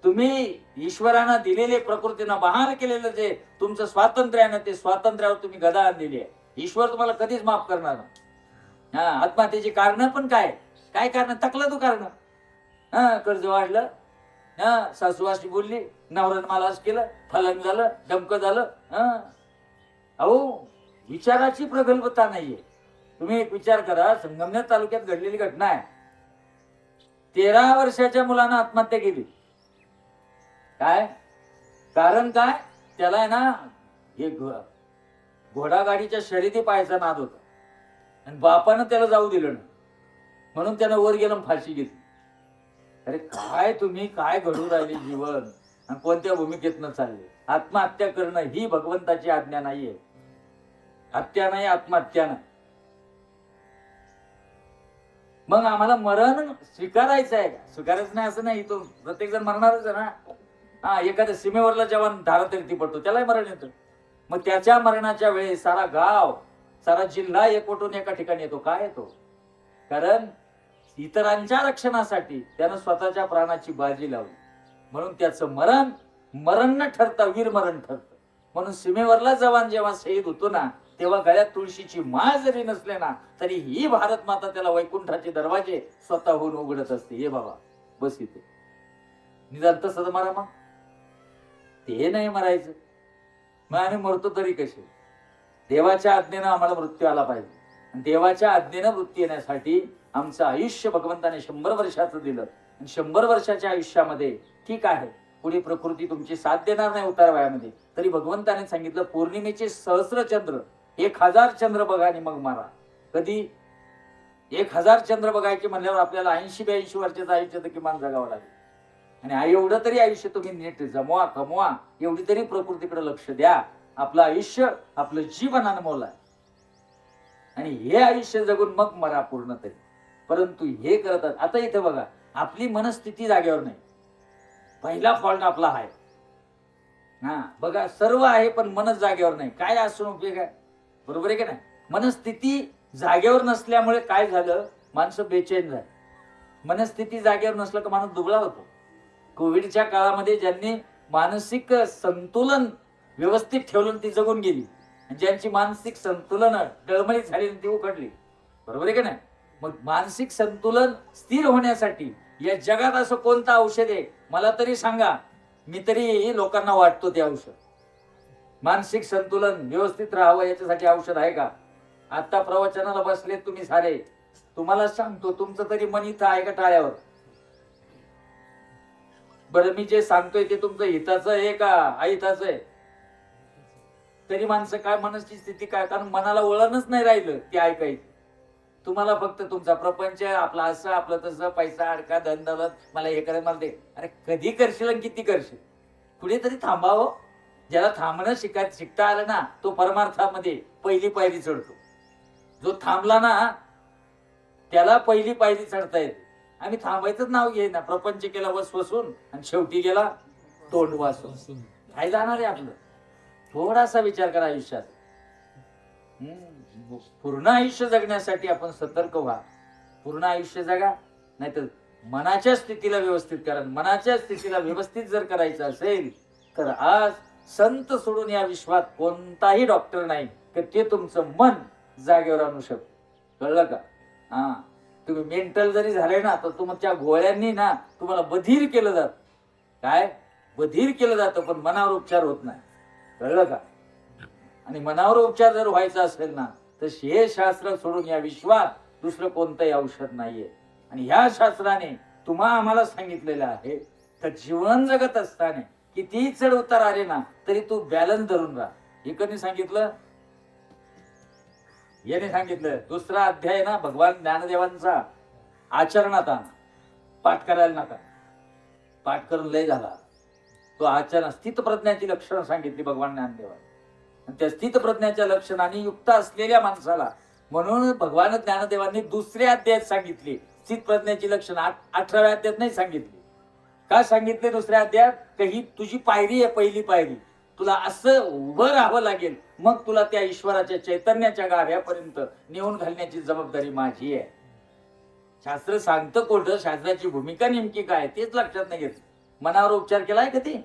तुम्ही ईश्वरानं दिलेले, प्रकृतीनं बहाल केलेलं जे तुमचं स्वातंत्र्य आहे ना, ते स्वातंत्र्यावर तुम्ही गदा आणलेली आहे. ईश्वर तुम्हाला कधीच माफ करणार नाही. आत्महत्येची कारण पण काय कारण? तकला तू कारण. कर्ज वाढलं, सासूवाशी बोलली, नवऱ्यानं मला असं केलं, फलन झालं, डमकं झालं. अहो, विचाराची प्रगल्भता नाहीये. तुम्ही एक विचार करा, संगमनेर तालुक्यात घडलेली घटना आहे. 13 वर्षाच्या मुलानं आत्महत्या केली. काय कारण? काय त्याला आहे ना, हे घोडागाडीच्या शर्यती पाहायचा नाद होता आणि बापानं त्याला जाऊ दिलं ना, म्हणून त्यानं वर गेलं, फाशी घेतली. अरे काय तुम्ही, काय घडू राहिले जीवन आणि कोणत्या भूमिकेतनं चालले? आत्महत्या करणं ही भगवंताची आज्ञा नाहीये. हत्या नाही, आत्महत्या नाही. मग आम्हाला मरण स्वीकारायचं आहे का? स्वीकारायचं नाही असं नाही. तो प्रत्येक जण मरणारच आहे ना. एखाद्या सीमेवरला जवान धारातीर्थी पडतो, त्यालाही मरण येतं. मग त्याच्या मरणाच्या वेळेस सारा गाव, सारा जिल्हा एकवटून एका ठिकाणी येतो. काय येतो? कारण इतरांच्या रक्षणासाठी त्यानं स्वतःच्या प्राणाची बाजी लावली. म्हणून त्याचं मरण न ठरता वीर मरण ठरतं. म्हणून सीमेवरला जवान जेव्हा शहीद होतो ना, तेव्हा गळ्यात तुळशीची माळ जरी नसले ना, तरी ही भारत माता त्याला वैकुंठाचे दरवाजे स्वतःहून उघडत असते. हे बाबा बस इथे निदान तसं मरा. मग ते नाही मरायचं. मग आम्ही मरतो तरी कसे? देवाच्या आज्ञेनं आम्हाला मृत्यू आला पाहिजे. आणि देवाच्या आज्ञेनं मृत्यू येण्यासाठी आमचं आयुष्य भगवंताने 100 वर्षाचं दिलं. आणि 100 वर्षाच्या आयुष्यामध्ये ठीक आहे, पुढे प्रकृती तुमची साथ देणार नाही उतार वयामध्ये, तरी भगवंताने सांगितलं पौर्णिमेचे सहस्र चंद्र, 1000 चंद्र बघा आणि मग मारा. कधी 1000 चंद्र बघायचे म्हणल्यावर आपल्याला 80-82 वर्षाचं आयुष्य तर किमान जगावं लागेल. आणि एवढं तरी आयुष्य तुम्ही नीट जमवा, कमवा, एवढी तरी प्रकृतीकडे लक्ष द्या. आपलं आयुष्य, आपलं जीवन अनमोल आहे. आणि हे आयुष्य जगून मग मरा पूर्ण तरी. परंतु हे करतात. आता इथे बघा, आपली मनस्थिती जागेवर नाही. पहिला फॉल्ट आपला आहे. बघा, सर्व आहे पण मनच जागेवर नाही. काय असून उपयोग आहे? बरोबर आहे की नाही? मनस्थिती जागेवर नसल्यामुळे काय झालं, माणसं बेचैन झाली. मनस्थिती जागेवर नसलं का माणूस दुबळा होतो. कोविडच्या काळामध्ये ज्यांनी मानसिक संतुलन व्यवस्थित ठेवलं ती जगून गेली, ज्यांची मानसिक संतुलन डळमळीत झाली ती उकडली. बरोबर आहे की नाही? मग मानसिक संतुलन स्थिर होण्यासाठी या जगात असं कोणतं औषध आहे मला तरी सांगा. मी तरी लोकांना वाटतो ते औषध. मानसिक संतुलन व्यवस्थित राहावं याच्यासाठी औषध आहे का? आता प्रवचनाला बसले तुम्ही सारे, तुम्हाला सांगतो तुमचं तरी मन इथं आहे का टाळ्यावर? बरं, मी जे सांगतोय ते तुमचं हिताचं आहे का अहिताचं आहे? तरी माणसं काय, मनाची स्थिती काय? कारण मनाला वळणच नाही राहिलं ते ऐकायचं. तुम्हाला फक्त तुमचा प्रपंच आपला असं आपलं तसं पैसा अडका धन दौलत मला हे करायला मला दे. अरे कधी करशील आणि किती करशील? कुठेतरी थांबावं. ज्याला थांबणं शिकता आलं ना तो परमार्थामध्ये पहिली पायरी चढतो. जो थांबला ना त्याला पहिली पायरी चढता येते. आम्ही थांबायचंच नाव घे ना. प्रपंच केला वसवसून आणि शेवटी गेला तोंड वासून. काय जाणार आहे आपलं? थोडासा विचार करा आयुष्यात. पूर्ण आयुष्य जगण्यासाठी आपण सतर्क व्हा. पूर्ण आयुष्य जगा, नाहीतर मनाच्या स्थितीला व्यवस्थित करा. मनाच्या स्थितीला व्यवस्थित जर करायचं असेल तर आज संत सोडून या विश्वात कोणताही डॉक्टर नाही की ते तुमचं मन जागेवर आणू शकतो. कळलं का? हा, तुम्ही मेंटल जरी झाले ना तर तुमच्या गोळ्यांनी ना तुम्हाला बधीर केलं जात. काय बधीर केलं जातं, पण मनावर उपचार होत नाही. कळलं का? आणि मनावर उपचार जर व्हायचा असेल ना तर हे शास्त्र सोडून या विश्वात दुसरं कोणतंही औषध नाहीये. आणि ह्या शास्त्राने आम्हाला सांगितलेलं आहे तर जीवन जगत असताना कितीही चढ उतार आले ना तरी तू बॅलन्स धरून राहा. हे कधी सांगितलं? याने सांगितलं. दुसरा अध्याय ना भगवान ज्ञानदेवांचा आचरणात आणा. पाठ करायला नका. पाठ करून लय झाला. तो आचरण स्थित प्रज्ञाची लक्षणं सांगितली भगवान ज्ञानदेवांनी. त्या स्थित प्रज्ञाच्या लक्षणाने युक्त असलेल्या माणसाला म्हणून भगवान ज्ञानदेवांनी दुसऱ्या अध्यायात सांगितली स्थित प्रज्ञाची लक्षणं. 18व्या अध्यायात नाही सांगितली. का सांगितले दुसऱ्या अध्यायात? तर ही तुझी पायरी आहे, पहिली पायरी. तुला असं उभं राहावं लागेल, मग तुला त्या ईश्वराच्या चैतन्याच्या गाभ्यापर्यंत नेऊन घालण्याची जबाबदारी माझी आहे. शास्त्र सांगतं कोणतं, शास्त्राची भूमिका नेमकी काय तेच लक्षात नाही घेत. मनावर उपचार केलाय कधी?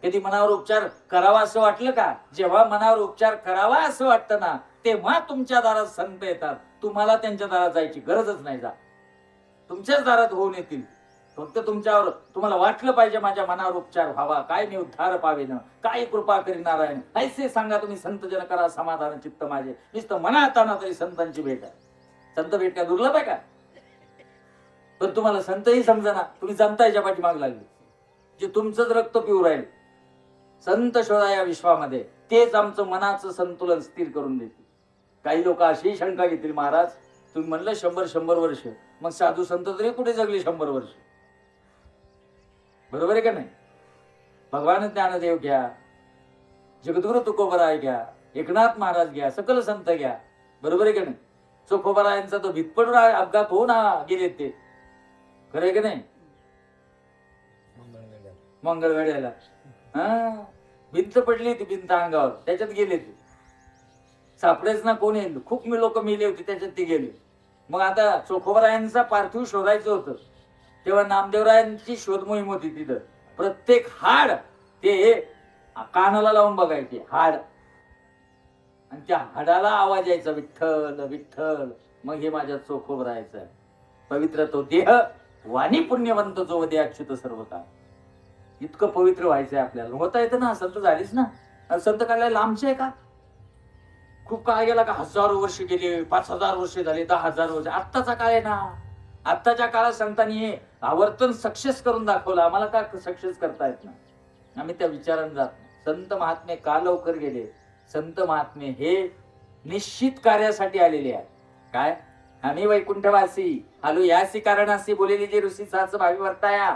कधी मनावर उपचार करावा असं वाटलं का? जेव्हा मनावर उपचार करावा असं वाटतं ना तेव्हा तुमच्या दारात संत येतात. तुम्हाला त्यांच्या दारात जायची गरजच नाही. जा, तुमच्याच दारात होऊन येतील. फक्त तुम्हाला वाटलं पाहिजे माझ्या मनावर उपचार व्हावा, काय मी उद्धार पावेन, काय कृपा करी नारायण. ऐसे सांगा तुम्ही संत जन करा समाधान चित्त माझे. नुसतं मनात आणा तरी संतांची भेट आहे. संत भेट काय दुर्लभ आहे का? पण तुम्हाला संतही समजना, तुम्ही जनताच्या पाठीमाग लागले जे तुमचंच रक्त पिऊ राहील. संत शोधा या विश्वामध्ये, तेच आमचं मनाचं संतुलन स्थिर करून देतील. काही लोक अशी शंका घेतील, महाराज तुम्ही म्हणलं 100 वर्ष, मग साधू संत तरी कुठे जगले 100 वर्ष? बरोबर आहे का नाही? भगवान ज्ञानदेव घ्या, जगद्गुरु तुकोबराय घ्या, एकनाथ महाराज घ्या, सकल संत घ्या. बरोबर आहे का नाही? तुकोबरायांचा तो भितपडून अपघात होऊन गेले ते. खरं आहे का नाही? मंगळवेड्याला भिंत पडली होती, भिंत अंगावर, त्याच्यात गेले ते. सापडेच ना कोणी. खूप लोक मेले होते त्याच्यात ते गेले. मग आता चोखोबरायांचा पार्थिव शोधायचं होतं तेव्हा नामदेवरायांची शोध मोहीम होती. तिथं प्रत्येक हाड ते कानाला लावून बघायचे हाड, आणि त्या हाडाला आवाज यायचा विठ्ठल विठ्ठल. मग हे माझ्या चोखोबरायचं आहे. पवित्र तो देह, वाणी पुण्यवंत जो दे अच्युत सर्व काळ. इतकं पवित्र व्हायचंय आपल्याला. होता येतं ना, संत झालीच ना. संत काढायला लांबचे आहे का? खूप काळ गेला का? 1000 वर्ष गेले, 5000 वर्ष झाले, 10,000 वर्ष. आत्ताचा काळ आहे ना. आत्ताच्या काळात संतांनी हे आवर्तन सक्सेस करून दाखवलं. आम्हाला का सक्सेस करता येत ना? आम्ही त्या विचाराने जात नाही. संत महात्मे का लवकर गेले? संत महात्मे हे निश्चित कार्यासाठी आलेले आहेत. काय? आम्ही वैकुंठवासी आलो यासी कारणासी बोलेली जे ऋषी साच भावी वर्ताया.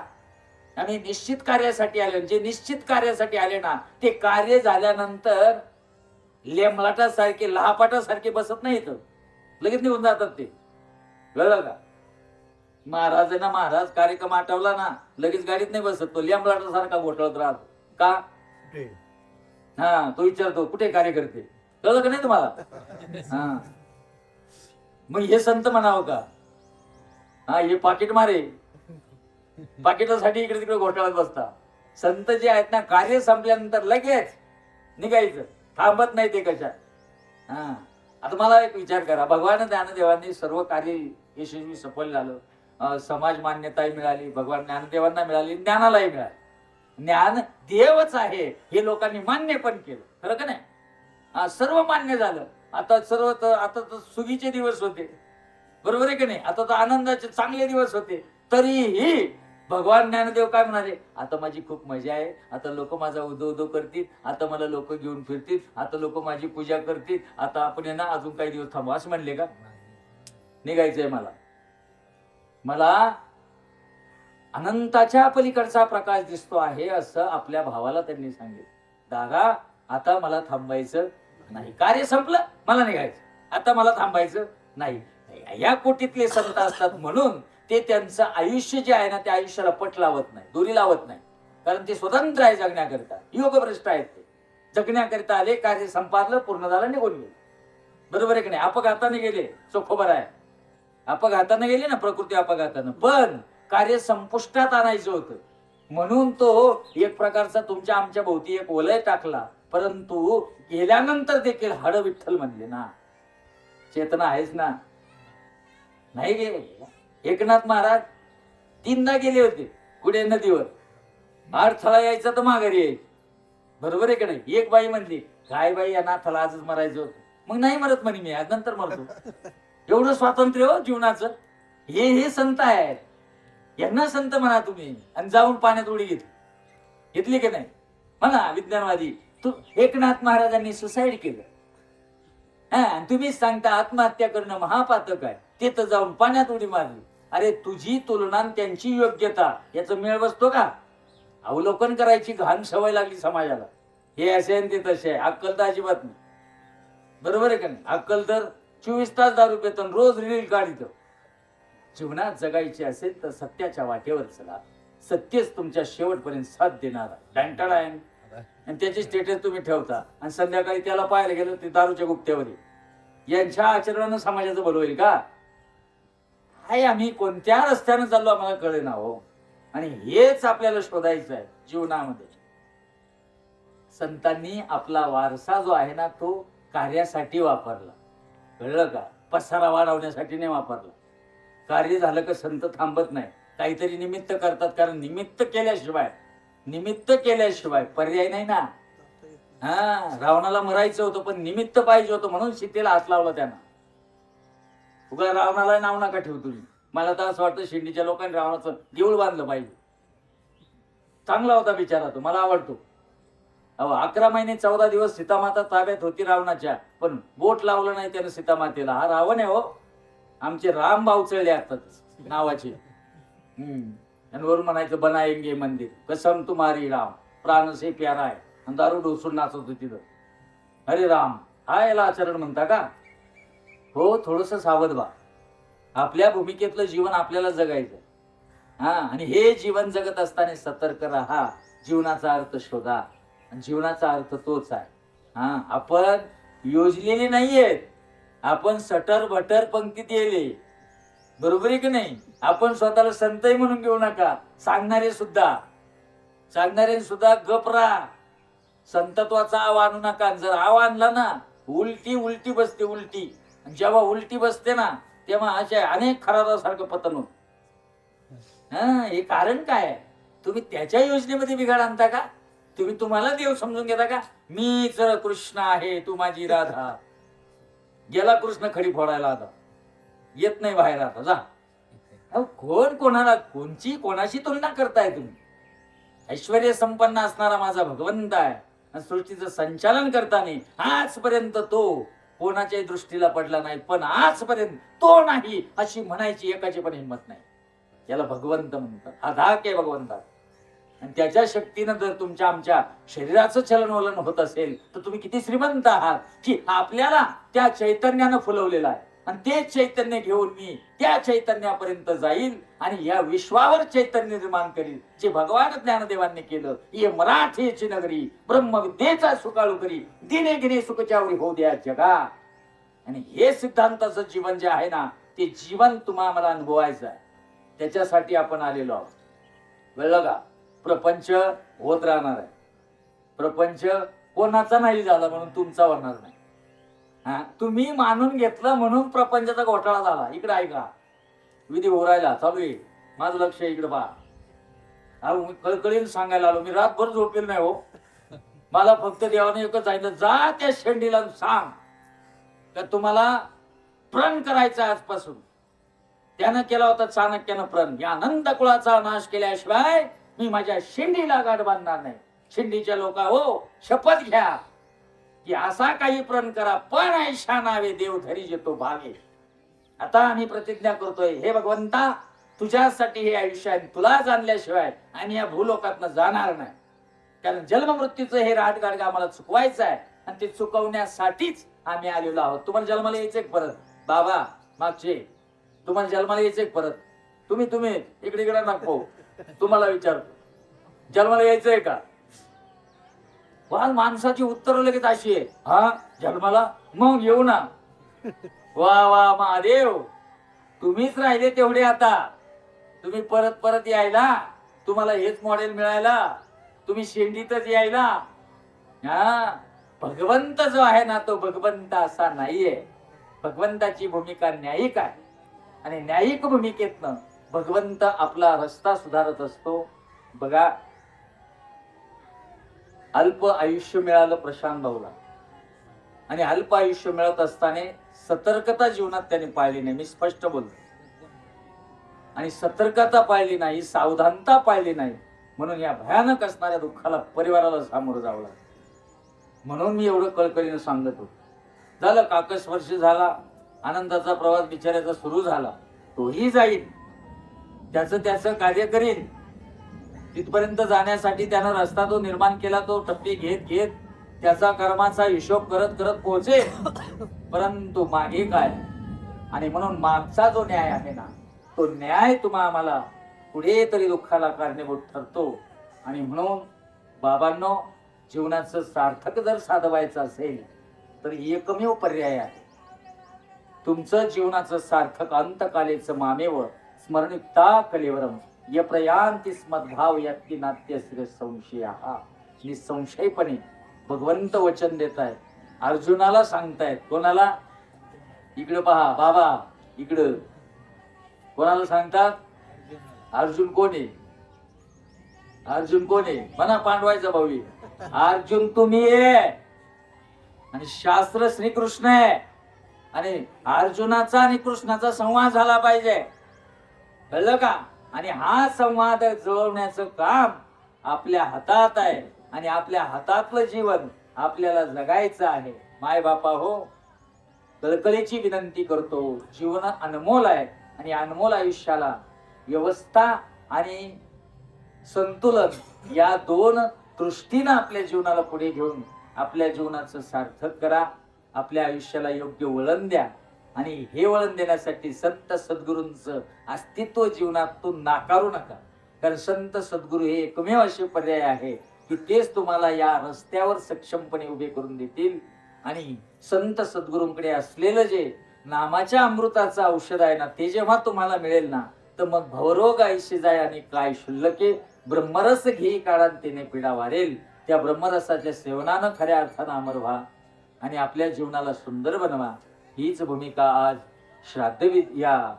आम्ही निश्चित कार्यासाठी आले. जे निश्चित कार्यासाठी आले ना ते कार्य झाल्यानंतर लेमलाटासारखे लहापाटासारखे बसत नाही, इथं लगेच निघून जातात ते. कळलं का? महाराज आहे ना, महाराज कार्यक्रम आठवला ना लगेच गाडीत नाही बसत. तो लेमलाटासारखा घोटाळत राहतो. का? हा, तो विचारतो कुठे कार्यकर्ते. कळलं का नाही तुम्हाला? हा, मग हे संत म्हणावं का? हा, हे पाकिट मारे. पाकिटासाठी इकडे तिकडे घोटाळत बसता. संत जे आहेत ना कार्य संपल्यानंतर लगेच निघायचं, थांबत नाही ते कशा. हा, आता मला एक विचार करा. भगवान ज्ञानदेवांनी सर्व कार्य यशस्वी सफल झालं. समाज मान्यताही मिळाली, भगवान ज्ञानदेवांना मिळाली, ज्ञानालाही मिळाली. ज्ञान देवच आहे हे लोकांनी मान्य पण केलं. खरं का नाही? हा, सर्व मान्य झालं. आता तर सुगीचे दिवस होते. बरोबर आहे की नाही? आता तर आनंदाचे चांगले दिवस होते. तरीही भगवान ज्ञानदेव काय म्हणाले? आता माझी खूप मजा आहे. आता लोक माझा उदो उदो करतील. आता मला लोक घेऊन फिरतील. आता लोक माझी पूजा करतील. आता आपण ना अजून काही दिवस थांबू, असं म्हणले का? निघायचंय मला अनंताच्या पलीकडचा प्रकाश दिसतो आहे असं आपल्या भावाला त्यांनी सांगितलं. दादा आता मला थांबायचं नाही, कार्य संपलं, मला निघायचं, आता मला थांबायचं नाही. या कोटीतले संत असतात म्हणून ते त्यांचं आयुष्य जे आहे ना त्या आयुष्याला पट लावत नाही, दोरी लावत नाही, कारण ते स्वतंत्र आहे जगण्याकरिता, योगभ्रष्ट आहेत. ते जगण्याकरिता आले, कार्य संपादलं, पूर्ण झालं, निघून गेले. बरोबर आहे की नाही? अपघाताने गेले, चोखोबर आहे, अपघाताने गेले ना, प्रकृती अपघातानं, पण कार्य संपुष्टात आणायचं होतं म्हणून तो एक प्रकारचा तुमच्या आमच्या भोवती एक वलय टाकला. परंतु गेल्यानंतर देखील हाड विठ्ठल म्हणले ना, चेतना आहेच ना. नाही गेले. एकनाथ महाराज 3दा गेले होते पुढे नदीवर, अडथळा यायचा तर माघारी यायची. बरोबर आहे का नाही? एक बाई म्हणली, काय बाई या नाथाला आजच मरायचं होतं. मग नाही मरत म्हणे मी, आज नंतर मरतो. एवढं स्वातंत्र्य हो जीवनाचं. हे संत आहेत, यांना संत म्हणा तुम्ही. आणि जाऊन पाण्यात उडी घेतली की नाही म्हणा विज्ञानवादी. तू एकनाथ महाराजांनी सुसाईड केलं, तुम्हीच सांगता आत्महत्या करणं महापातक आहे, ते तर जाऊन पाण्यात उडी मारली. अरे तुझी तुलना त्यांची योग्यता याचं मेळ बसतो का? अवलोकन करायची घाण सवय लागली समाजाला. हे असे आणि ते तसे आहे, अक्कल तर अजिबात नाही. बरोबर आहे का नाही? अक्कल तर 24 तास दारू पेतन, रोज रील काढित. जीवनात जगायचे असेल तर सत्याच्या वाटेवर चला, सत्यच तुमच्या शेवटपर्यंत साथ देणार आहे. आणि त्याची स्टेटस तुम्ही ठेवता आणि संध्याकाळी त्याला पाहायला गेलं ते दारूच्या गुप्त्यावर. यांच्या आचरणानं समाजाचं भलं होईल का? हाय, आम्ही कोणत्या रस्त्यानं चाललो आम्हाला कळे ना हो. आणि हेच आपल्याला शोधायचं आहे जीवनामध्ये. संतांनी आपला वारसा जो आहे ना तो कार्यासाठी वापरला, कळलं का? पसारा वाढवण्यासाठी नाही वापरला. कार्य झालं का संत थांबत नाही, काहीतरी निमित्त करतात, कारण निमित्त केल्याशिवाय पर्याय नाही ना. रावणाला मरायचं होतं पण निमित्त पाहिजे होतं म्हणून सीतेला हात लावला त्यानं. उगा रावणाला नाव नका ठेवू तुम्ही. मला तर असं वाटतं शिंदीच्या लोकांनी रावणाचं देऊळ बांधलं पाहिजे. चांगला होता बिचारा तो, मला आवडतो. 11 महिने 14 दिवस सीतामाता ताब्यात होती रावणाच्या, पण बोट लावलं नाही त्यानं सीतामातेला. हा रावण आहे हो. आमचे राम बावचळले असतात नावाचे. आणि वरून म्हणायचं बनाएंगे मंदिर, कसम तुम्हारी राम, प्राण से प्यारा आहे. आणि दारू ढोसून नाचत होती तिथं. अरे राम, हा याला आचरण म्हणता का? हो, थोडस सावध व्हा. आपल्या भूमिकेतलं जीवन आपल्याला जगायचं. आणि हे जीवन जगत असताना सतर्क राहा, जीवनाचा अर्थ शोधा. आणि जीवनाचा अर्थ तोच आहे. आपण योजलेले नाहीयेत, आपण सटर भटर पंक्तीत येले. बरोबर आहे की नाही? आपण स्वतःला संतही म्हणून घेऊ नका. सांगणारे सुद्धा गप राहा. संतत्वाचा आव आणू नका. जर आव आणला ना उलटी बसते. उलटी जेव्हा उलटी बसते ना तेव्हा अशा अनेक खराबासारखं पतन होत. हे कारण काय आहे? तुम्ही त्याच्या योजनेमध्ये बिघाड आणता का? तुम्ही तुम्हाला देव समजून घेता का? मी जर कृष्ण आहे, तू माझी राधा. गेला कृष्ण खडी फोडायला, आता येत नाही बाहेर. आता जा. कोण कोणाला कोणाशी तुलना करताय तुम्ही? ऐश्वर्य संपन्न असणारा माझा भगवंत आहे. सृष्टीचं संचालन करताना आजपर्यंत तो कोणाच्याही दृष्टीला पडला नाही, पण आजपर्यंत तो नाही अशी म्हणायची एकाची पण हिंमत नाही. याला भगवंत म्हणतात. हा धाक आहे भगवंता. आणि त्याच्या शक्तीनं जर तुमच्या आमच्या शरीराचं चलनवलन होत असेल तर तुम्ही किती श्रीमंत आहात की आपल्याला त्या चैतन्यानं फुलवलेलं आहे. आणि ते चैतन्य घेऊन मी त्या चैतन्यापर्यंत जाईल आणि या विश्वावर चैतन्य निर्माण करील जे भगवान ज्ञानदेवांनी केलं. ये मराठीची नगरी ब्रह्मविद्येचा सुकाळू करी, दिने गिने सुखच्यावरी होऊ द्या जगा. आणि हे सिद्धांताचं जीवन जे आहे ना ते जीवन तुम्हाला अनुभवायचं आहे. त्याच्यासाठी आपण आलेलो आहोत. कळलं का? प्रपंच होत राहणार आहे. प्रपंच कोणाचा नाही झाला म्हणून तुमचा होणार नाही. तुम्ही मानून घेतलं म्हणून प्रपंचाचा घोटाळा झाला. इकडे ऐका, विधी ओरायला चालू आहे. माझं लक्ष इकडे पहा. कळकळीने सांगायला आलो, मी रातभर झोपेल नाही हो. मला फक्त देवाने एकच सांगितलं, जा त्या शेंडीला सांग का तुम्हाला प्रण करायचा आजपासून. त्यानं केला होता चाणक्यानं प्रण, या अनंत कुळाचा नाश केल्याशिवाय मी माझ्या शेंडीला गाठ बांधणार नाही. शेंडीच्या लोका हो, शपथ घ्या की असा काही प्रण करा, पण ऐशा नावे देव धरी जेतो भावे. आता आम्ही प्रतिज्ञा करतोय, हे भगवंता तुझ्यासाठी हे आयुष्य आहे, तुला जाणल्याशिवाय आम्ही या भूलोकातनं जाणार नाही. कारण जन्म मृत्यूचं हे राटगाडग आम्हाला चुकवायचं आहे आणि ते चुकवण्यासाठीच आम्ही आलेलो आहोत. तुम्हाला जन्माला यायचंय परत बाबा, मागचे तुम्हाला जन्माला यायचंय परत. तुम्ही इकडे इकडे नको, तुम्हाला विचारतो जन्माला यायचंय का? माणसाची उत्तर लगेच अशी आहे, हा जन्माला मग येऊ ना. वा वा महादेव, तुम्हीच राहिले तेवढे. आता तुम्ही परत परत यायला, तुम्हाला हेच मॉडेल मिळायला, तुम्ही शेंडीतच यायला. हा भगवंत जो आहे ना, तो भगवंत असा नाहीये. भगवंताची भूमिका न्यायिक आहे आणि न्यायिक भूमिकेतनं भगवंत आपला रस्ता सुधारत असतो. बघा, अल्प आयुष्य मिळालं प्रशांत भाऊला आणि अल्प आयुष्य मिळत असताना सतर्कता जीवनात त्याने पाळली नाही. मी स्पष्ट बोलतो. आणि सतर्कता पाळली नाही, सावधानता पाळली नाही, म्हणून या भयानक असणाऱ्या दुःखाला परिवाराला सामोरं जावं लागलं. म्हणून मी एवढं कळकळीनं सांगत होतो. झालं काकस वर्ष झाला, आनंदाचा प्रवास बिचाऱ्याचा सुरू झाला. तोही जाईल, त्याचं कार्य करीन. तिथपर्यंत जाण्यासाठी त्यानं रस्ता तो निर्माण केला. तो टप्पी घेत त्याचा कर्माचा हिशोब करत पोहोचेल. परंतु मागे काय? आणि म्हणून मागचा जो न्याय आहे ना, तो न्याय आम्हाला पुढे तरी दुःखाला कारणीभूत ठरतो. आणि म्हणून बाबांनो, जीवनाचं सार्थक जर साधवायचं असेल तर एकमेव पर्याय आहे. तुमचं जीवनाचं सार्थक अंतकालेचं मामेव स्मरणिता कलेवरम य प्रयांती स्मद्भाव याती नाट्यश्री संशय. हा निसंशयपणे भगवंत वचन देत आहेत, अर्जुनाला सांगतायत. कोणाला? इकडं पहा बाबा, इकडं कोणाला सांगतात? अर्जुन कोण आहे? अर्जुन कोण आहे? म्हणा पांडवायचा भाऊ. अर्जुन तुम्ही आहे आणि शास्त्र श्रीकृष्ण आहे. आणि अर्जुनाचा आणि कृष्णाचा संवाद झाला पाहिजे, कळलं का? आणि हा संवाद जुळवण्याचं काम आपल्या हातात आहे आणि आपल्या हातातलं जीवन आपल्याला जगायचं आहे. माय बापा हो, कळकळीची विनंती करतो. जीवन अनमोल आहे आणि अनमोल आयुष्याला व्यवस्था आणि संतुलन या दोन दृष्टीनं आपल्या जीवनाला पुढे घेऊन आपल्या जीवनाचं सार्थक करा. आपल्या आयुष्याला योग्य वळण द्या आणि हे वळण देण्यासाठी संत सद्गुरूंचं अस्तित्व जीवनातून नाकारू नका. कारण संत सद्गुरू हे एकमेव असे पर्याय आहे की तेच तुम्हाला या रस्त्यावर सक्षमपणे उभे करून देतील. आणि संत सद्गुरूंकडे असलेलं जे नामाच्या अमृताचं औषध आहे ना, ते जेव्हा तुम्हाला मिळेल ना, तर मग भवरोग आयशी जाय आणि काय शुल्लके ब्रह्मरस घेई काळात तेने पिढा वारेल. त्या ब्रह्मरसाच्या सेवनानं खऱ्या अर्थानं अमर व्हा आणि आपल्या जीवनाला सुंदर बनवा. हीच भूमिका आज श्राद्धविधी या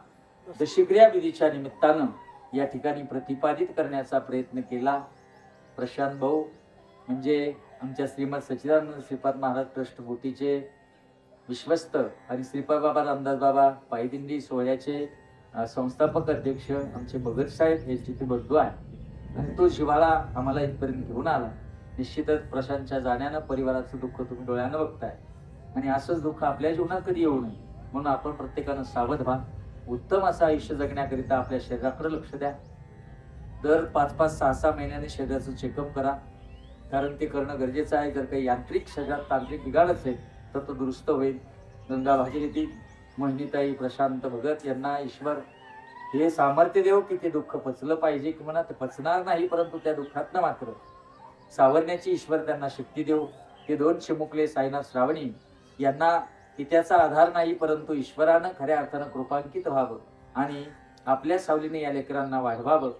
दशक्रिया विधीच्या निमित्तानं या ठिकाणी प्रतिपादित करण्याचा प्रयत्न केला. प्रशांत भाऊ म्हणजे आमच्या श्रीमद सच्चिदानंद श्रीपाद महाराज ट्रस्ट बोटीचे विश्वस्त आणि श्रीपाद बाबा रामदास बाबा पायदिंडी सोहळ्याचे संस्थापक अध्यक्ष आमचे भगत साहेब हे तिथे बंधू आहे आणि तो जिव्हाळा आम्हाला इथपर्यंत घेऊन आला. निश्चितच प्रशांतच्या जाण्यानं परिवाराचं दुःख तुम्ही डोळ्यानं बघताय आणि असंच दुःख आपल्या जीवनात कधी येऊ नये म्हणून आपण प्रत्येकानं सावध व्हा. उत्तम असं आयुष्य जगण्याकरिता आपल्या शरीराकडे लक्ष द्या. दर 5-5, 6-6 महिन्याने शरीराचं चेकअप करा, कारण ते करणं गरजेचं आहे. जर काही यांत्रिक शरीरात तांत्रिक बिघाड असेल तर तो दुरुस्त होईल. गंगा भागीरथी मोहिनीताई प्रशांत भगत यांना ईश्वर हे सामर्थ्य देव की ते दुःख पचलं पाहिजे, की म्हणा ते पचणार नाही, परंतु त्या दुःखातनं मात्र सावरण्याची ईश्वर त्यांना शक्ती देव. ते 2 चिमुकले साईनाथ श्रावणी यांना पित्याचा आधार नाही, परंतु ईश्वरानं खऱ्या अर्थानं कृपांकित व्हावं आणि आपल्या सावलीने या लेकरांना वाढवावं.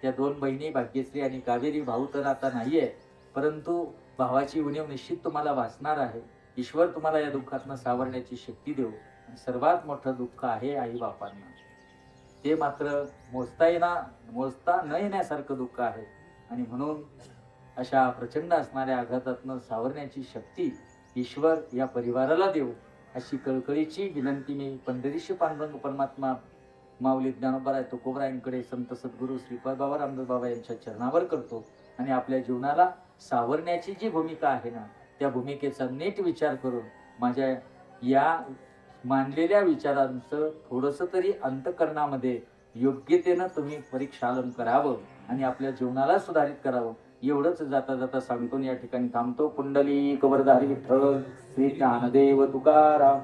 त्या 2 बहिणी भाग्यश्री आणि कावेरी, भाऊ तर आता नाहीये, परंतु भावाची उणीव निश्चित तुम्हाला वाचणार आहे. ईश्वर तुम्हाला या दुःखातनं सावरण्याची शक्ती देव. सर्वात मोठं दुःख आहे आई बापांना, ते मात्र मोजता न येण्यासारखं दुःख आहे. आणि म्हणून अशा प्रचंड असणाऱ्या आघातातनं सावरण्याची शक्ती ईश्वर या परिवाराला देऊ अशी कळकळीची विनंती मी पंढरीशी पांडुरंग परमात्मा माऊली ज्ञानोबा तुकोबरायांकडे संत सद्गुरू श्रीपाद बाबा रामदास बाबा यांच्या चरणावर करतो. आणि आपल्या जीवनाला सावरण्याची जी भूमिका आहे ना, त्या भूमिकेचा नीट विचार करून माझ्या या मांडलेल्या विचारांचं थोडंसं तरी अंतःकरणामध्ये योग्यतेनं तुम्ही परिक्षालन करावं आणि आपल्या जीवनाला सुधारित करावं. एवढंच जाता जाता सांगतो या ठिकाणी थांबतो. पुंडलिक वरदारी विठ्ठल श्री ज्ञानदेव तुकाराम